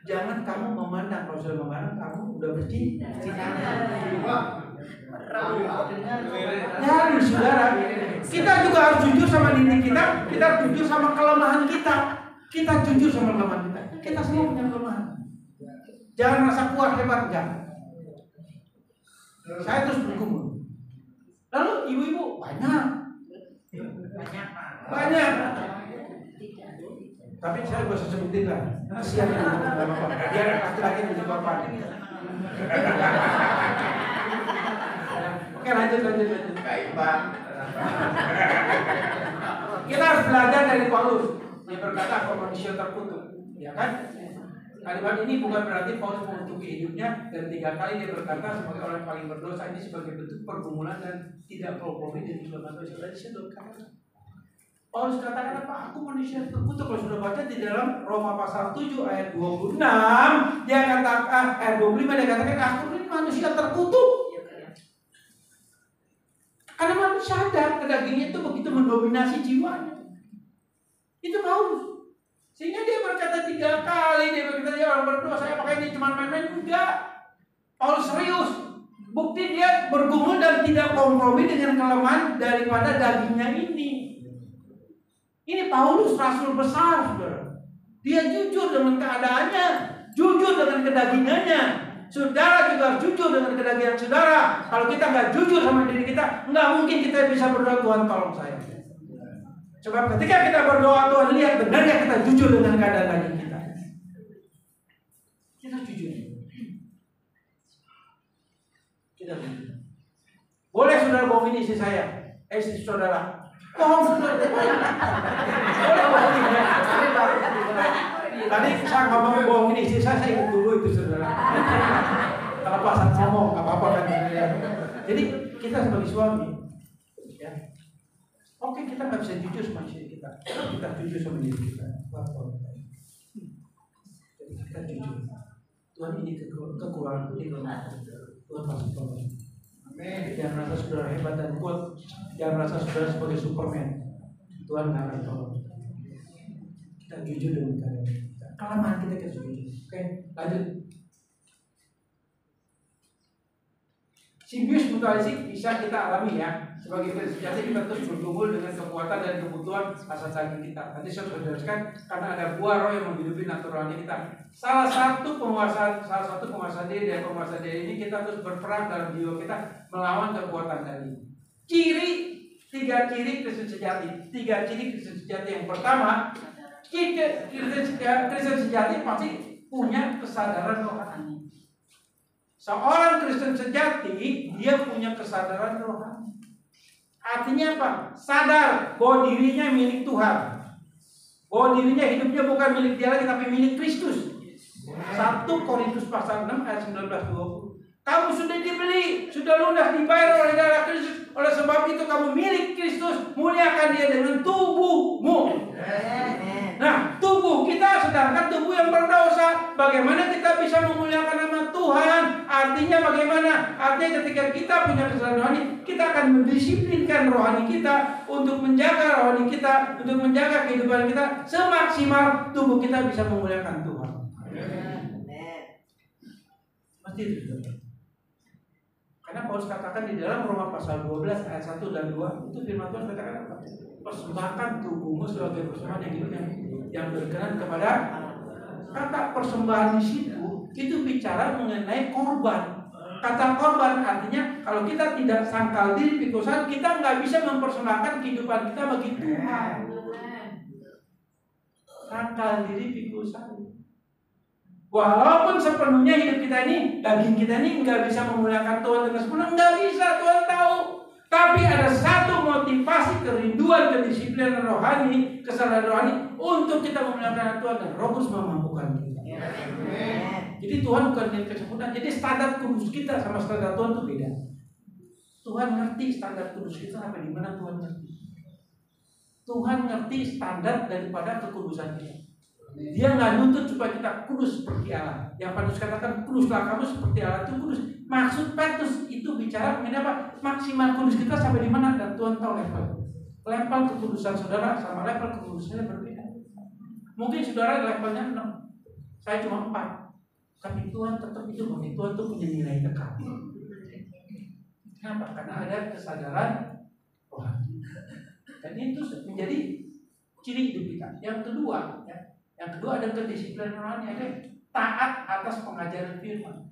[SPEAKER 1] Jangan kamu memandang, kalau sudah memandang kamu udah bersih. Ya, saudara, kita juga harus jujur sama diri kita harus jujur sama kelemahan kita. Kita jujur sama kelemahan kita. Kita semua punya kelemahan. Jangan merasa kuat hebat, enggak. Saya terus bergumul. Lalu ibu-ibu banyak. Tapi saya gak usah sebutin lah. Kasihan ya, biar laki-laki menjadi korban. Oke, lanjut. Baik, Pak. Kita harus belajar dari Paulus. Dia berkata bahwa manusia terkutuk, ya kan? Kalimat ini bukan berarti Paulus mengutuki hidupnya, dan 3 kali dia berkata sebagai orang yang paling berdosa. Ini sebagai bentuk pergumulan dan tidak kompromi dengan kelemahan dosa. Tadi saya sudah katakan. Paulus katakan apa? Aku manusia terkutuk. Kalau sudah baca di dalam Roma pasal 7 ayat 26, dia katakan ayat 25 dia katakan aku ini manusia terkutuk. Kan sadar kedagingnya itu begitu mendominasi jiwanya. Itu Paulus. Sehingga dia berkata 3 kali, dia berkata dia orang berdosa, apakah ini cuma main-main? Enggak. Paulus serius. Bukti dia bergumul dan tidak kompromi dengan kelemahan daripada dagingnya ini. Ini Paulus rasul besar, saudara. Dia jujur dengan keadaannya, jujur dengan kedagingannya. Saudara juga harus jujur dengan kedagingan saudara. Kalau kita nggak jujur sama diri kita, nggak mungkin kita bisa berdoa, Tuhan tolong saya. Sebab ketika kita berdoa, Tuhan lihat benar ya kita jujur dengan keadaan daging kita. Kita jujur. Kita jujur. Boleh saudara bohongin istri saya, istri saudara. Bohong saudara. Boleh bohongin ya. Tadi saya ngomong bohongin istri saya ingat dulu itu saudara. Kalau pasan ngomong nggak apa-apa kan. Jadi kita sebagai suami, ya, oke kita nggak bisa jujur sama istri kita. Kita jujur sama diri kita. Jadi kita jujur. Tuhan ini kekurangan Tuhan pasti tolong. Jangan rasa saudara hebat dan kuat. Jangan rasa saudara sebagai Superman. Tuhan nggak akan tolong. Kita jujur dengan keadaan kita. Kelemahan kita jujur. Oke, lanjut. Simbius mutualistik bisa kita alami ya. Sebagai Kristen sejati kita terus bergumul dengan kekuatan dan kebutuhan asal daging kita. Nanti saya sudah jelaskan karena ada buah roh yang menghidupi naturalnya kita. Salah satu penguasaan diri dan penguasaan diri ini kita terus berperang dalam jiwa kita melawan kekuatan tadi. Tiga ciri Kristen sejati. Yang pertama, Kristen sejati pasti punya kesadaran rohani. Seorang Kristen sejati, dia punya kesadaran rohani. Artinya apa? Sadar bahwa dirinya milik Tuhan. Bahwa dirinya hidupnya bukan milik dia lagi, tapi milik Kristus. 1 Korintus pasal 6 ayat 19-20. Kamu sudah dibeli, sudah lunas dibayar oleh darah Kristus. Oleh sebab itu kamu milik Kristus. Muliakan dia dengan tubuhmu. Nah, tubuh kita sedangkan tubuh yang berdosa. Bagaimana kita bisa memuliakan nama Tuhan? Artinya bagaimana? Artinya ketika kita punya kesadaran rohani, kita akan mendisiplinkan rohani kita untuk menjaga rohani kita, untuk menjaga kehidupan kita semaksimal tubuh kita bisa memuliakan Tuhan. Pasti itu. Karena Paulus katakan di dalam Roma pasal 12 ayat 1 dan 2 itu firman Tuhan katakan apa? Persembahkan tubuhmu sebagai persembahan yang hidup yang berkenan kepada. Kata persembahan di situ itu bicara mengenai korban. Kata korban artinya kalau kita tidak sangkal diri pikusan, kita nggak bisa mempersembahkan kehidupan kita bagi Tuhan. Sangkal diri pikusan. Walaupun sepenuhnya hidup kita ini, daging kita ini nggak bisa memuliakan Tuhan dengan sempurna, nggak bisa, Tuhan tahu. Tapi ada satu motivasi, kerinduan, kedisiplinan rohani, kesadaran rohani untuk kita memuliakan Tuhan dan Roh Kudus memampukan kita. Jadi Tuhan bukan milik kesempurnaan. Jadi standar kudus kita sama standar Tuhan itu beda. Tuhan ngerti standar kudus kita sampai di mana Tuhan ngerti. Tuhan ngerti standar daripada kekudusan kita. Dia nggak nuntut supaya kita kudus seperti Allah. Yang Paulus katakan kuduslah kamu seperti Allah itu kudus. Maksud Paulus itu bicara mengenai apa? Maksimal kudus kita sampai di mana? Dan Tuhan tahu level kekudusan saudara sama level kekudusannya berbeda. Mungkin saudara levelnya 6, saya cuma 4. Tapi Tuhan tetap itu bagi Tuhan itu punya nilai kekal. Kenapa? Karena ada kesadaran rohani. Dan itu menjadi ciri hidup kita. Yang kedua ada kedisiplinan rohani, ada taat atas pengajaran firman.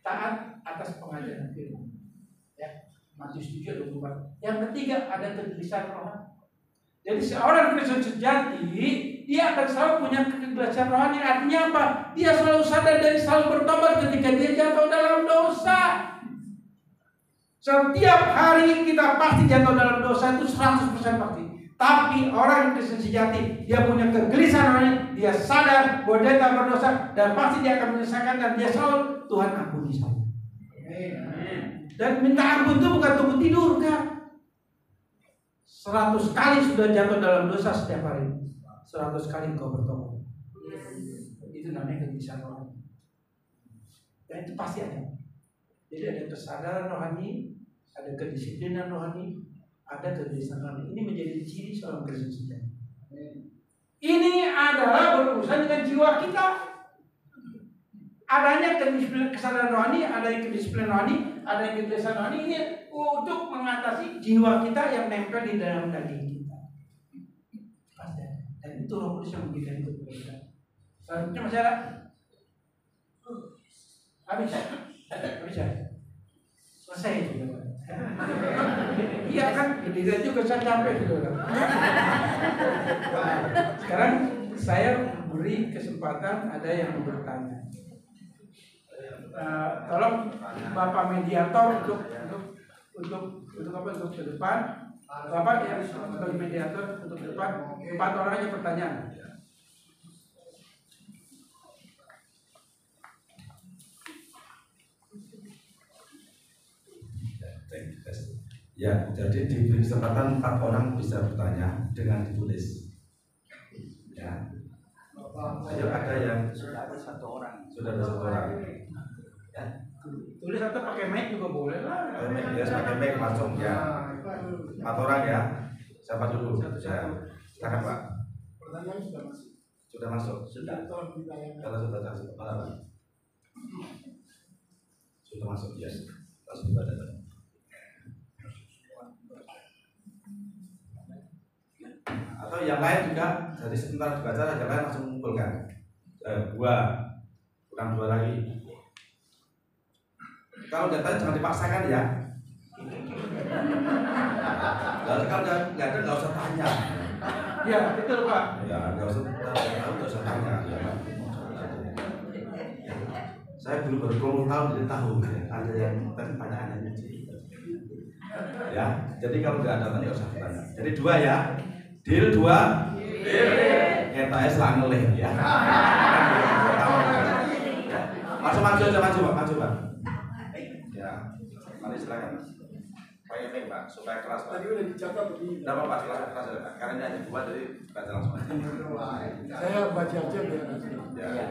[SPEAKER 1] Taat atas pengajaran firman. Ya, Matius 7:24. Yang ketiga ada kegelisahan rohani. Jadi seorang Kristen sejati dia akan selalu punya kegelisahan rohani. Artinya apa? Dia selalu sadar dan selalu bertobat ketika dia jatuh dalam dosa. Setiap hari kita pasti jatuh dalam dosa itu 100% pasti. Tapi orang yang Kristen sejati, dia punya kegelisahan rohani, dia sadar bahwa dia tak berdosa dan pasti dia akan menyelesaikan dan dia selalu Tuhan ampuni saya. Dan minta ampun itu bukan tunggu tidur kan? 100 kali sudah jatuh dalam dosa setiap hari. 100 kali engkau bertobat. Itu namanya kegelisahan rohani. Dan itu pasti ada. Jadi ada kesadaran rohani, ada kedisiplinan rohani, ada kebiasaan rohani. Ini menjadi ciri seorang Kristen sejati. Ini adalah berurusan dengan jiwa kita. Adanya kesadaran rohani, ada yang kedisiplinan rohani, ada yang kebiasaan rohani. Ini untuk mengatasi jiwa kita yang nempel di dalam daging kita. Dan itu Roh Kudus yang memberikan itu kepada kita. Selanjutnya masih ada? Habis ya? Selesai juga. Iya kan, berdiri juga saya capek juga. Sekarang saya beri kesempatan ada yang bertanya. Tolong Bapak mediator untuk apa, untuk ke depan. Bapak yang sebagai mediator untuk ke depan. 4 orang aja pertanyaan.
[SPEAKER 2] Ya, jadi diberi kesempatan 4 orang bisa bertanya dengan ditulis. Ya. Ayo, ada yang
[SPEAKER 3] sudah ada 1 orang.
[SPEAKER 2] Sudah ada 1 orang. Ya.
[SPEAKER 1] Tulis atau pakai mic juga boleh lah.
[SPEAKER 2] Ya, pakai mic langsung ya. 4 orang ya. Siapa dulu? Ya. Silakan Pak.
[SPEAKER 4] Pertanyaan sudah masuk.
[SPEAKER 2] Sudah masuk.
[SPEAKER 4] Sudah. Tolong ditanyakan.
[SPEAKER 2] Kalau sudah masuk, mana Pak? Sudah masuk ya. Langsung dibaca. Atau yang lain juga, jadi sebentar dibaca, yang lain langsung mengumpulkan. 2, kurang 2 lagi. Kalau datanya jangan dipaksakan ya. Lalu kalau nggak ada nggak usah tanya.
[SPEAKER 1] Ya betul Pak.
[SPEAKER 2] Ya nggak usah tanya. Ya. Saya belum berpuluh tahun jadi tahu ada yang tadi pertanyaannya ya. Jadi kalau nggak ada tanya nggak usah tanya. Jadi 2 ya. Deal 2. Kita selang ngelih ya. Maju aja, maju Pak. Ya, mari silakan. Pakai mic Pak, supaya keras Pak.
[SPEAKER 4] Tadi udah dicatat begini.
[SPEAKER 2] Tidak apa-apa, silakan keras aja. Karena ini hanya 2 jadi baca langsung aja.
[SPEAKER 4] Saya baca aja biar nanti.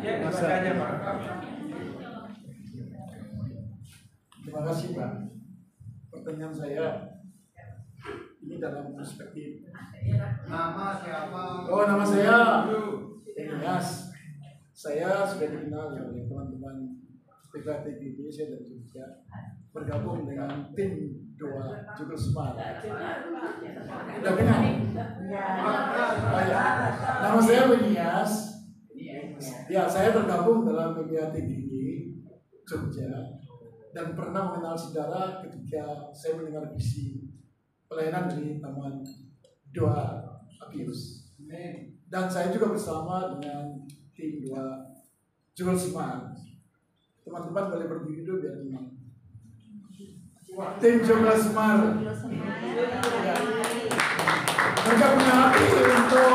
[SPEAKER 1] Ya, baca aja Pak.
[SPEAKER 4] Terima kasih Pak. Pertanyaan saya ini dalam perspektif.
[SPEAKER 3] Nama siapa?
[SPEAKER 4] Oh, nama saya Elias. Saya sudah dikenal ya oleh teman-teman PKTGB, saya dari Jogja, bergabung dengan tim 2 Jugel Smart. Sudah kenal? Oh, ya. Nama saya Elias. Ya, saya bergabung dalam PKTGB Jogja dan pernah mengenal saudara ketika saya mendengar visi pelayanan di Taman 2 Apius. Dan saya juga bersama dengan tim 2 Jugel Smart. Teman-teman boleh berdiri dulu biar kenal. Tim Jugel Smart. Ya. Mereka punya hati untuk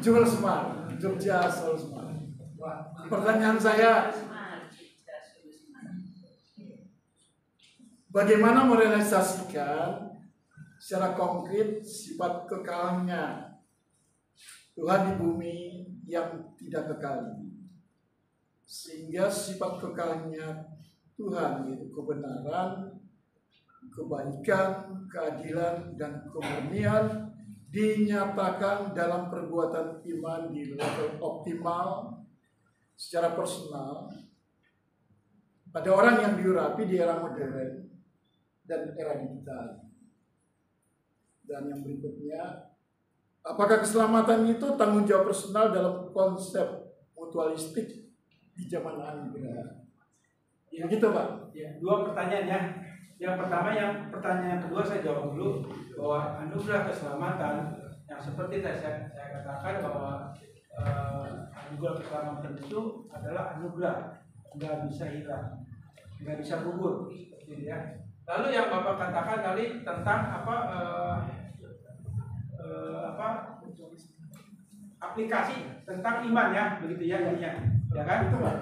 [SPEAKER 4] Jugel Smart, Jogja Soul Smart. Pertanyaan saya, bagaimana merealisasikan secara konkret sifat kekalnya Tuhan di bumi yang tidak kekal, sehingga sifat kekalnya Tuhan yaitu kebenaran, kebaikan, keadilan, dan kemurnian dinyatakan dalam perbuatan iman di level optimal secara personal pada orang yang diurapi di era modern dan era digital. Dan yang berikutnya, apakah keselamatan itu tanggung jawab personal dalam konsep mutualistik di zaman anugerah? Ya, begitu Pak.
[SPEAKER 1] Ya, 2 pertanyaan ya. Yang pertama, pertanyaan kedua saya jawab dulu bahwa anugerah keselamatan yang seperti saya katakan bahwa anugerah keselamatan itu adalah anugerah, nggak bisa hilang, nggak bisa gugur, seperti ya. Lalu yang Bapak katakan tadi tentang aplikasi tentang iman ya, begitu ya intinya, ya kan? Itu Pak.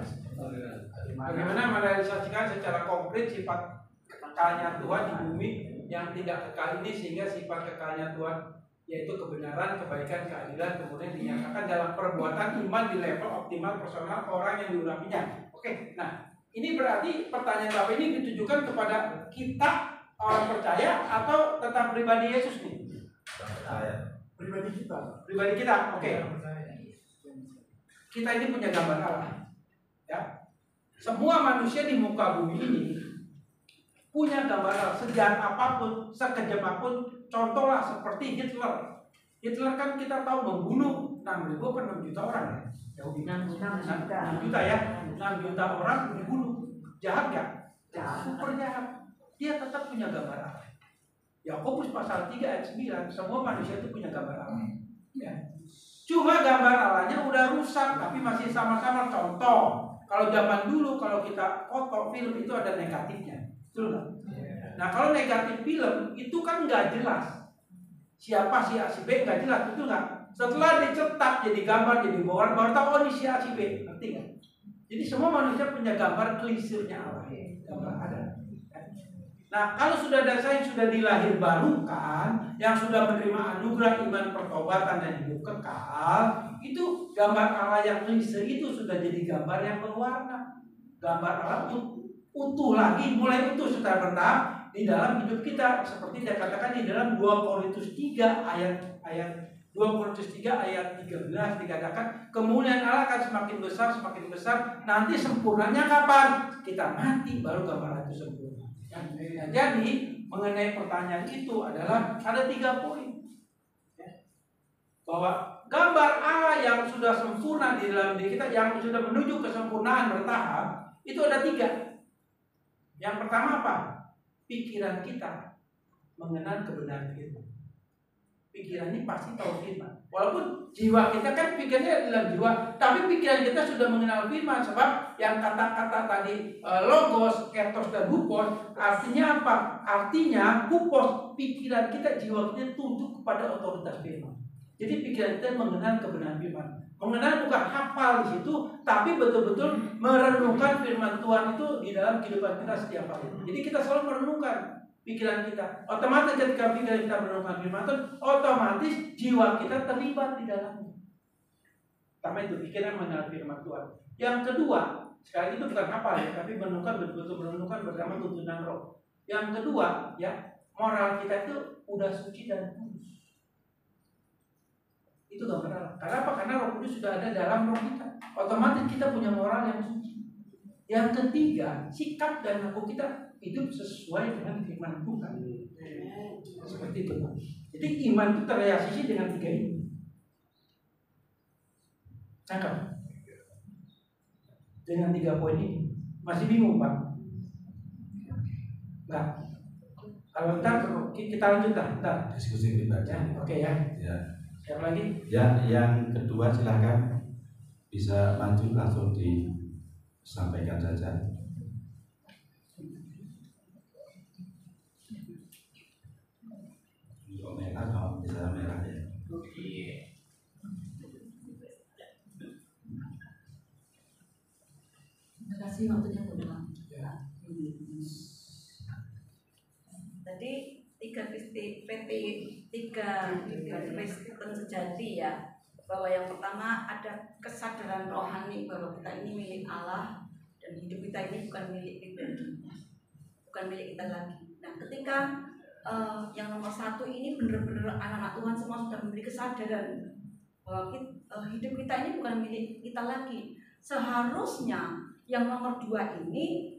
[SPEAKER 1] Bagaimana merealisasikan secara konkret sifat kekalnya Tuhan di bumi yang tidak kekal ini, sehingga sifat kekalnya Tuhan yaitu kebenaran, kebaikan, keadilan kemudian dinyatakan dalam perbuatan iman di level optimal personal orang yang diurapinya. Oke, nah Ini berarti pertanyaan Bapak ini ditujukan kepada kita orang percaya atau tentang pribadi Yesus nih?
[SPEAKER 2] Percaya.
[SPEAKER 4] Pribadi kita.
[SPEAKER 1] Pribadi kita, oke. Kita ini punya gambar Allah. Ya. Semua manusia di muka bumi ini punya gambar Allah. Sejahat apapun, sekejam apapun, contohlah seperti Hitler. Hitler kan kita tahu membunuh 6.000 atau 6 juta orang ya. 6 juta ya, 6 juta orang dibunuh. Jahat gak? Super jahat. Dia tetap punya gambar Allah. Yakobus pasal 3 ayat 9, semua manusia itu punya gambar Allah. Ya. Cuma gambar Allahnya udah rusak, tapi masih sama-sama contoh. Kalau zaman dulu, kalau kita foto film itu ada negatifnya, betul nggak? Nah kalau negatif film itu kan nggak jelas. Siapa si A si B nggak jelas, betul nggak? Setelah dicetak jadi gambar, jadi bawaan, baru tahu oh ini si A si B, ngerti nggak? Jadi semua manusia punya gambar klisirnya Allah, gambar ada. Nah kalau sudah ada saya yang sudah dilahir barukan, yang sudah menerima anugerah iman pertobatan dan hidup kekal, itu gambar Allah yang klise itu sudah jadi gambar yang berwarna. Gambar Allah utuh lagi, mulai utuh secara bertahap di dalam hidup kita, seperti dia katakan di dalam 2 Korintus 3 ayat 2 Korintus 3 ayat 13 dikatakan kemuliaan Allah akan semakin besar, nanti sempurnanya kapan? Kita mati baru gambar itu sempurna. Nah, jadi mengenai pertanyaan itu adalah ada 3 poin, ya. Bahwa gambar Allah yang sudah sempurna di dalam diri kita, yang sudah menuju kesempurnaan bertahap, itu ada 3. Yang pertama apa? Pikiran kita mengenal kebenaran firman. Pikiran ini pasti tahu firman. Walaupun jiwa kita kan pikirnya dalam jiwa, tapi pikiran kita sudah mengenal firman. Sebab yang kata-kata tadi logos, etos dan hupos, artinya apa? Artinya hupos, pikiran kita, jiwa kita tunduk kepada otoritas firman. Jadi pikiran kita mengenal kebenaran firman. Mengenal bukan hafal di situ, tapi betul-betul merenungkan firman Tuhan itu di dalam kehidupan kita setiap hari. Jadi kita selalu merenungkan pikiran kita. Otomatis ketika pikiran kita merenungkan firman Tuhan, otomatis jiwa kita terlibat di dalamnya. Pertama itu pikiran mengenal firman Tuhan. Yang kedua, sekali itu bukan hafal ya, tapi merenungkan, betul-betul merenungkan bersama tuntunan Roh. Yang kedua, ya, moral kita itu udah suci dan kudus. Itu gambar Allah. Karena apa? Karena Roh Kudus sudah ada dalam roh kita. Otomatis kita punya moral yang suci. Yang ketiga, sikap dan laku kita hidup sesuai dengan firman Tuhan. Seperti itu. Jadi iman itu terrealisasi dengan 3 ini. Cakap. Dengan 3 poin ini. Masih bingung Pak? Enggak. Kalau ntar kita lanjut lah.
[SPEAKER 2] Diskusi pribadi.
[SPEAKER 1] Ya, oke ya.
[SPEAKER 2] Ya.
[SPEAKER 1] Siapa lagi?
[SPEAKER 2] Ya, yang kedua silakan bisa maju langsung disampaikan saja. Kalau merah, kalau bisa merah ya.
[SPEAKER 5] Terima kasih waktunya Bapak.
[SPEAKER 1] Ya.
[SPEAKER 5] Tadi tiga Kristen sejati ya, bahwa yang pertama ada kesadaran rohani bahwa kita ini milik Allah dan hidup kita ini bukan milik kita, bukan milik kita lagi. Nah, ketika yang nomor 1 ini benar-benar anak-anak Tuhan semua sudah memiliki kesadaran bahwa hidup kita ini bukan milik kita lagi. Seharusnya yang nomor 2 ini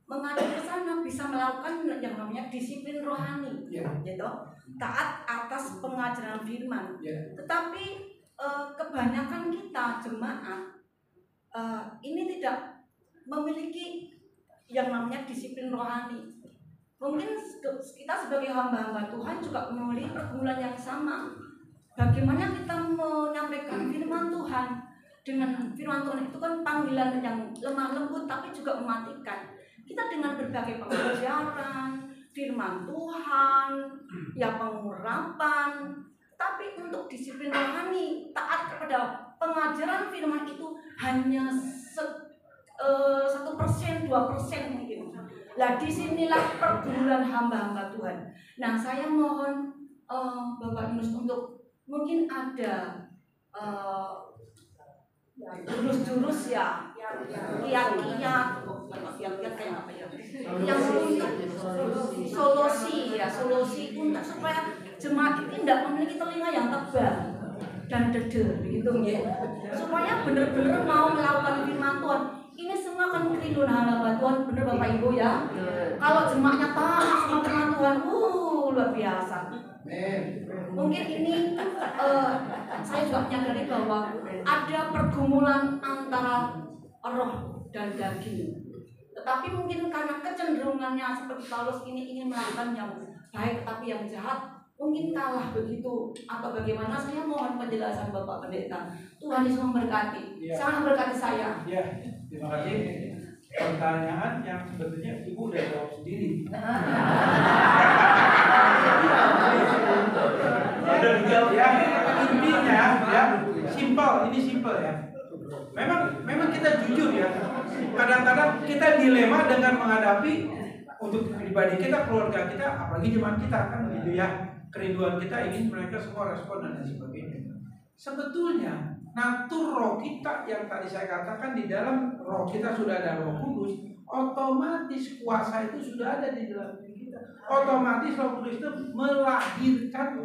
[SPEAKER 5] mengacu ke sana, bisa melakukan yang namanya disiplin rohani, gitu, taat atas pengajaran firman. Tetapi kebanyakan kita jemaat ini tidak memiliki yang namanya disiplin rohani. Mungkin kita sebagai hamba-hamba Tuhan juga memiliki pergumulan yang sama. Bagaimana kita menyampaikan firman Tuhan? Dengan firman Tuhan itu kan panggilan yang lemah lembut tapi juga mematikan. Kita dengan berbagai pengajaran, firman Tuhan, ya pengurapan, tapi untuk disiplin rohani, taat kepada pengajaran firman itu hanya 1%, 2% mungkin. Lah disinilah pergumulan hamba-hamba Tuhan. Nah saya mohon Bapak Yunus untuk mungkin ada jurus-jurus ya kiat-kiat kayak apa ya? Yang solusi untuk supaya jemaat ini tidak memiliki telinga yang tebal dan deder gitu ya. Supaya benar-benar mau melakukan firman Tuhan. Ini semua kan kerinduan hamba Tuhan, benar Bapak Ibu ya. Kalau jemaatnya taat sama firman Tuhan, luar biasa. Mungkin ini saya juga menyadari bahwa ada pergumulan antara roh dan daging. Tetapi mungkin karena kecenderungannya seperti Paulus ini ingin melakukan yang baik tetapi yang jahat, mungkin kalah begitu atau bagaimana. Saya mohon penjelasan Bapak Pendeta. Tuhan Yesus memberkati. Sangat berkati saya.
[SPEAKER 1] Ya, terima kasih. Pertanyaan yang sebetulnya Ibu udah jawab sendiri. Ya, intinya ya, ini simpel ya. Memang kita jujur ya. Kadang-kadang kita dilema dengan menghadapi untuk pribadi kita, keluarga kita, apalagi jemaat kita kan gitu ya. Kerinduan kita ingin mereka semua respon dan sebagainya. Sebetulnya natur roh kita yang tadi saya katakan, di dalam roh kita sudah ada Roh Kudus, otomatis kuasa itu sudah ada di dalam diri kita. Otomatis Roh Kudus itu melahirkan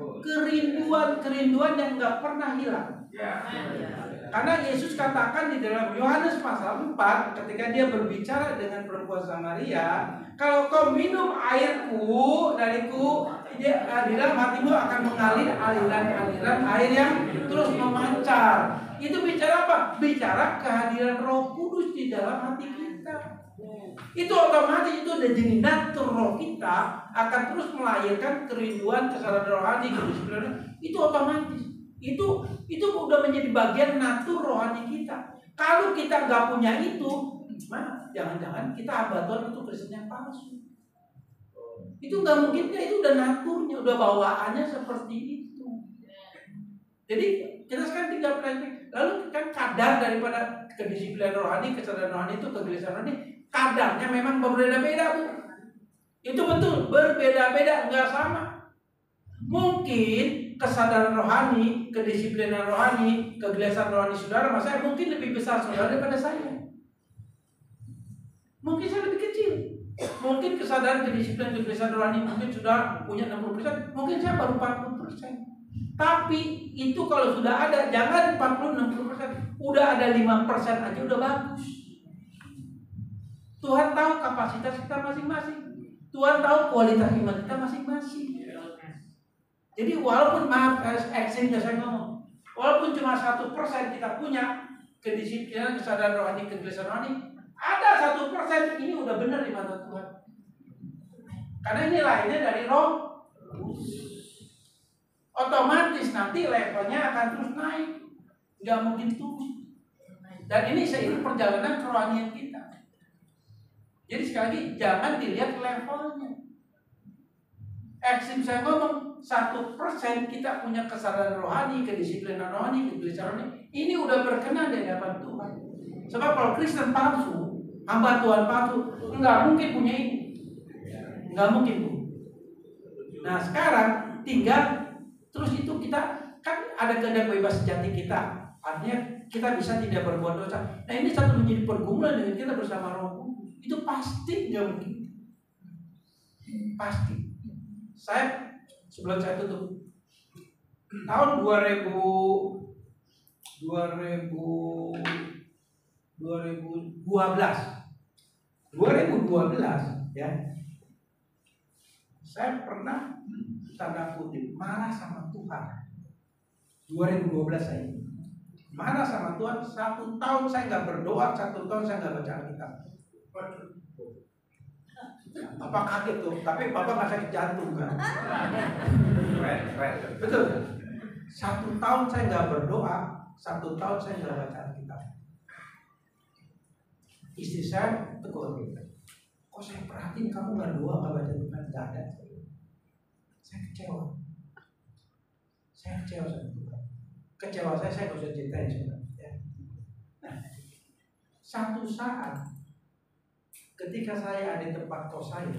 [SPEAKER 1] kerinduan yang nggak pernah hilang. Karena Yesus katakan di dalam Yohanes pasal 4 ketika dia berbicara dengan perempuan Samaria, kalau kau minum airku dariku, di dalam hatimu akan mengalir aliran-aliran air yang terus memancar. Itu bicara apa? Bicara kehadiran Roh Kudus di dalam hati kita. Itu otomatis itu udah jadi natur roh kita akan terus melahirkan kerinduan, kesadaran rohani, kedisiplinan. Itu otomatis. Itu udah menjadi bagian natur rohani kita. Kalau kita nggak punya itu, jangan-jangan kita hamba Tuhan itu Kristen yang palsu. Itu nggak mungkin, itu udah naturnya, udah bawaannya seperti itu. Jadi kita sekarang tinggal praktik. Lalu kan kadar daripada kedisiplinan rohani, kesadaran rohani itu, kegelisahan rohani, kadarnya memang berbeda-beda, Bu. Itu betul, berbeda-beda, nggak sama. Mungkin kesadaran rohani, kedisiplinan rohani, kegelisahan rohani saudara, saya mungkin lebih besar saudara daripada saya. Mungkin saya lebih kecil. Mungkin kesadaran, kedisiplinan, kegelisahan rohani mungkin sudah punya 60%, mungkin saya baru 40%. Tapi itu kalau sudah ada, jangan 40-60%, udah ada 5% aja udah bagus. Tuhan tahu kapasitas kita masing-masing. Tuhan tahu kualitas iman kita masing-masing. Jadi walaupun, maaf, ekstrimnya saya ngomong, walaupun cuma 1% kita punya kedisiplinan, kesadaran rohani, kegelisahan rohani, ada 1% ini udah benar di mata Tuhan. Karena ini lahirnya dari Roh. Otomatis nanti levelnya akan terus naik, nggak mungkin turun. Dan ini seiring perjalanan kerohanian kita. Jadi sekali lagi jangan dilihat levelnya. Ekstrim saya ngomong 1% kita punya kesadaran rohani, kedisiplinan rohani, kegelisahan rohani, ini udah berkenan di hadapan Tuhan. Sebab kalau Kristen palsu, hamba Tuhan palsu, nggak mungkin punya ini, nggak mungkin, Bu. Nah sekarang tinggal terus itu kita kan ada kehendak bebas sejati kita, artinya kita bisa tidak berbuat dosa. Nah ini satu menjadi pergumulan dengan kita bersama Roh Kudus. Itu pasti nggak mungkin, pasti. Saya sebelum saya tutup tahun 2012 ya, saya pernah tanda kutip marah sama Tuhan. 2012 saya marah sama Tuhan. 1 tahun saya nggak berdoa, 1 tahun saya nggak baca Alkitab. Apa kaget tuh? Tapi Bapak nggak sakit jantung kan? Betul. 1 tahun saya nggak berdoa, 1 tahun saya nggak baca Alkitab. Istri saya tegur, kok saya perhatiin kamu nggak doa, nggak baca Tuhan, nggak ada. Saya kecewa. Saya kecewa sama Tuhan. Kecewa saya nggak usah ceritain saudara. Nah, satu saat ketika saya ada di tempat kos saya,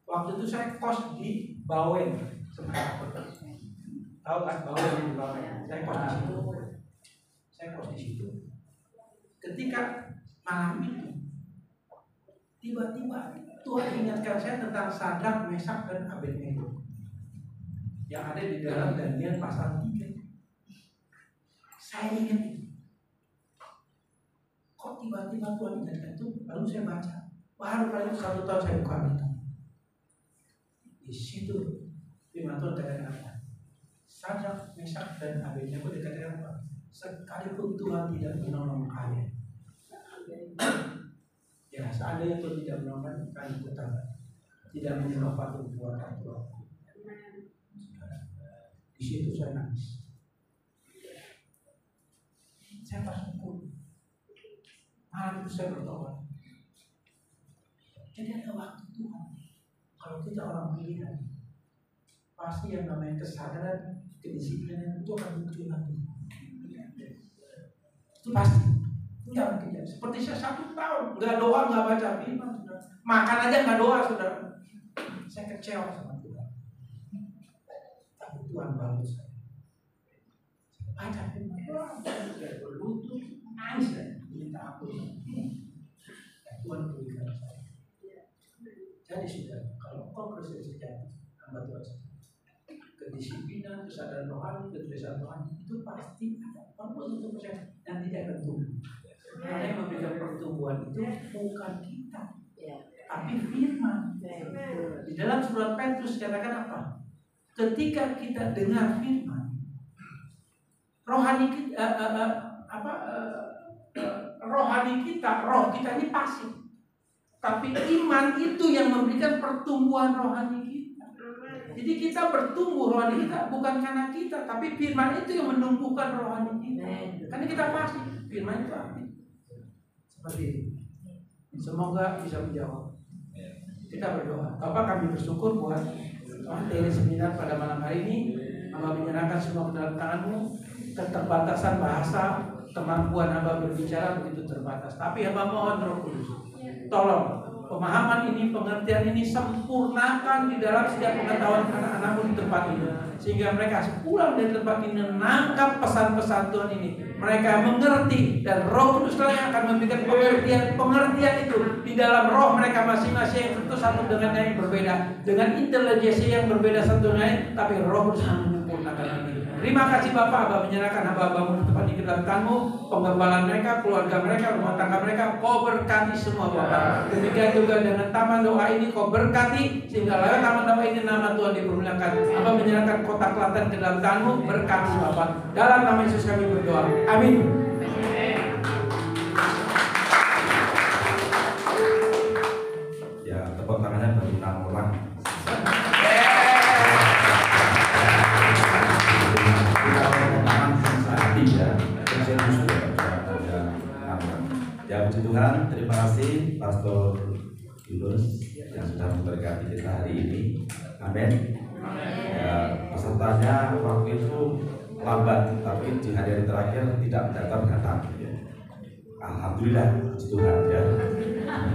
[SPEAKER 1] waktu itu saya kos di Bawen, tahu kan Bawen di Bawen? Saya kos di situ. ketika malam itu tiba-tiba Tuhan ingatkan saya tentang Sadrak, Mesak, dan Abednego yang ada di dalam Daniel pasal 3. Saya ingat itu. Kok tiba-tiba Tuhan ingatkan itu? Lalu saya baca. Baru kali itu 1 tahun saya buka itu. Di situ firman Tuhan katakan apa? Sadrak, Mesak, dan Abednego dikatakan apa? Sekalipun Tuhan tidak menolong kalian. Ya, seandainya Tuhan tidak menolong kalian, tetap tidak menyembah patung buatan Tuhan. Di situ saya nangis. Saya bersyukur. Malam itu saya bertobat. Jadi ada waktu Tuhan. Kalau kita orang pilihan, pasti yang namanya kesadaran, kedisiplinan itu akan muncul lagi. Itu pasti. Enggak mungkin. Seperti saya 1 tahun nggak doa, nggak baca firman, sudah makan aja nggak doa, sudah. Saya kecewa sama Tuhan. Tapi Tuhan balas saya. Baca firman, saya berlutut, nangis saya, minta ampun. Tuhan berikan saya. Jadi sudah, kalau kau Kristus sejati, hamba Tuhan, kedisiplinan, kesadaran rohani, ketulisan rohani itu pasti ada. Walaupun itu percaya dan tidak akan tumbuh. Karena yang memberikan pertumbuhan itu bukan kita, tapi firman. Di dalam surat Petrus dikatakan apa? Ketika kita dengar firman, rohani kita, rohani kita, roh kita ini pasif. Tapi iman itu yang memberikan pertumbuhan rohani kita. Jadi kita bertumbuh rohani kita bukan karena kita, tapi firman itu yang menumbuhkan rohani kita. Karena kita pasti firman itu aktif. Seperti itu. Semoga bisa menjawab. Kita berdoa. Bapak, kami bersyukur buat materi seminar pada malam hari ini. Hamba menyerahkan semua ke dalam tangan-Mu. Keterbatasan bahasa, kemampuan hamba berbicara begitu terbatas. Tapi hamba mohon Roh Kudus, tolong pemahaman ini, pengertian ini sempurnakan di dalam setiap pengetahuan anak-anak-Mu di tempat ini, sehingga mereka pulang dari tempat ini menangkap pesan-pesan Tuhan ini. Mereka mengerti dan Roh Kudus yang akan memberikan pengertian itu di dalam roh mereka masing-masing, yang tentu satu dengan yang berbeda, dengan intelijensi yang berbeda satu dengan lain, tapi Roh Kudus menyempurnakan ini. Terima kasih Bapak, Hamba menyerahkan hamba-Hamba-Mu di tempat ini ke dalam tangan-Mu, penggembalaan mereka, keluarga mereka, rumah tangga mereka, Kau berkati semua Bapak. Demikian juga dengan taman doa ini Kau berkati, sehingga lewat taman doa ini nama Tuhan dipermuliakan. Hamba menyerahkan kota Klaten ke dalam tangan-Mu, berkati Bapak. Dalam nama Yesus kami berdoa. Amin.
[SPEAKER 2] Ya, tepuk tangannya bagi 6 orang. Ya, puji Tuhan, terima kasih Pastor Yunus yang sudah memberkati kita hari ini. Amin. Ya, pesertanya waktu itu lambat, tapi di hari terakhir tidak datang. Ya. Alhamdulillah, puji Tuhan ya.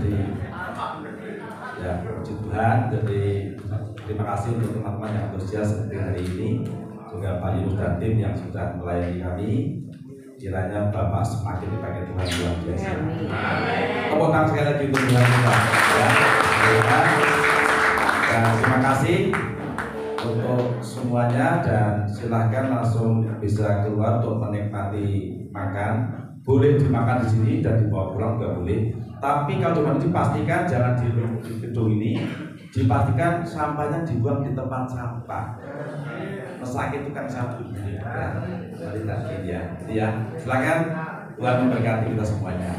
[SPEAKER 2] Jadi, ya puji Tuhan. Jadi terima kasih untuk teman-teman yang antusias seperti hari ini, juga Pak Yunus dan tim yang sudah melayani kami. Kiranya Bapak semakin dipakai Tuhan luar biasa. Tepuk tangan sekali lagi untuk Tuhan kita. Ya. Dan terima kasih untuk semuanya, dan silahkan langsung bisa keluar untuk menikmati makan. Boleh dimakan di sini dan dibawa pulang juga boleh. Tapi kalau cuma dipastikan jangan di gedung ini, dipastikan sampahnya dibuang di tempat sampah. Mesak itu kan sabun. Ya, silakan Tuhan memberkati kita semuanya.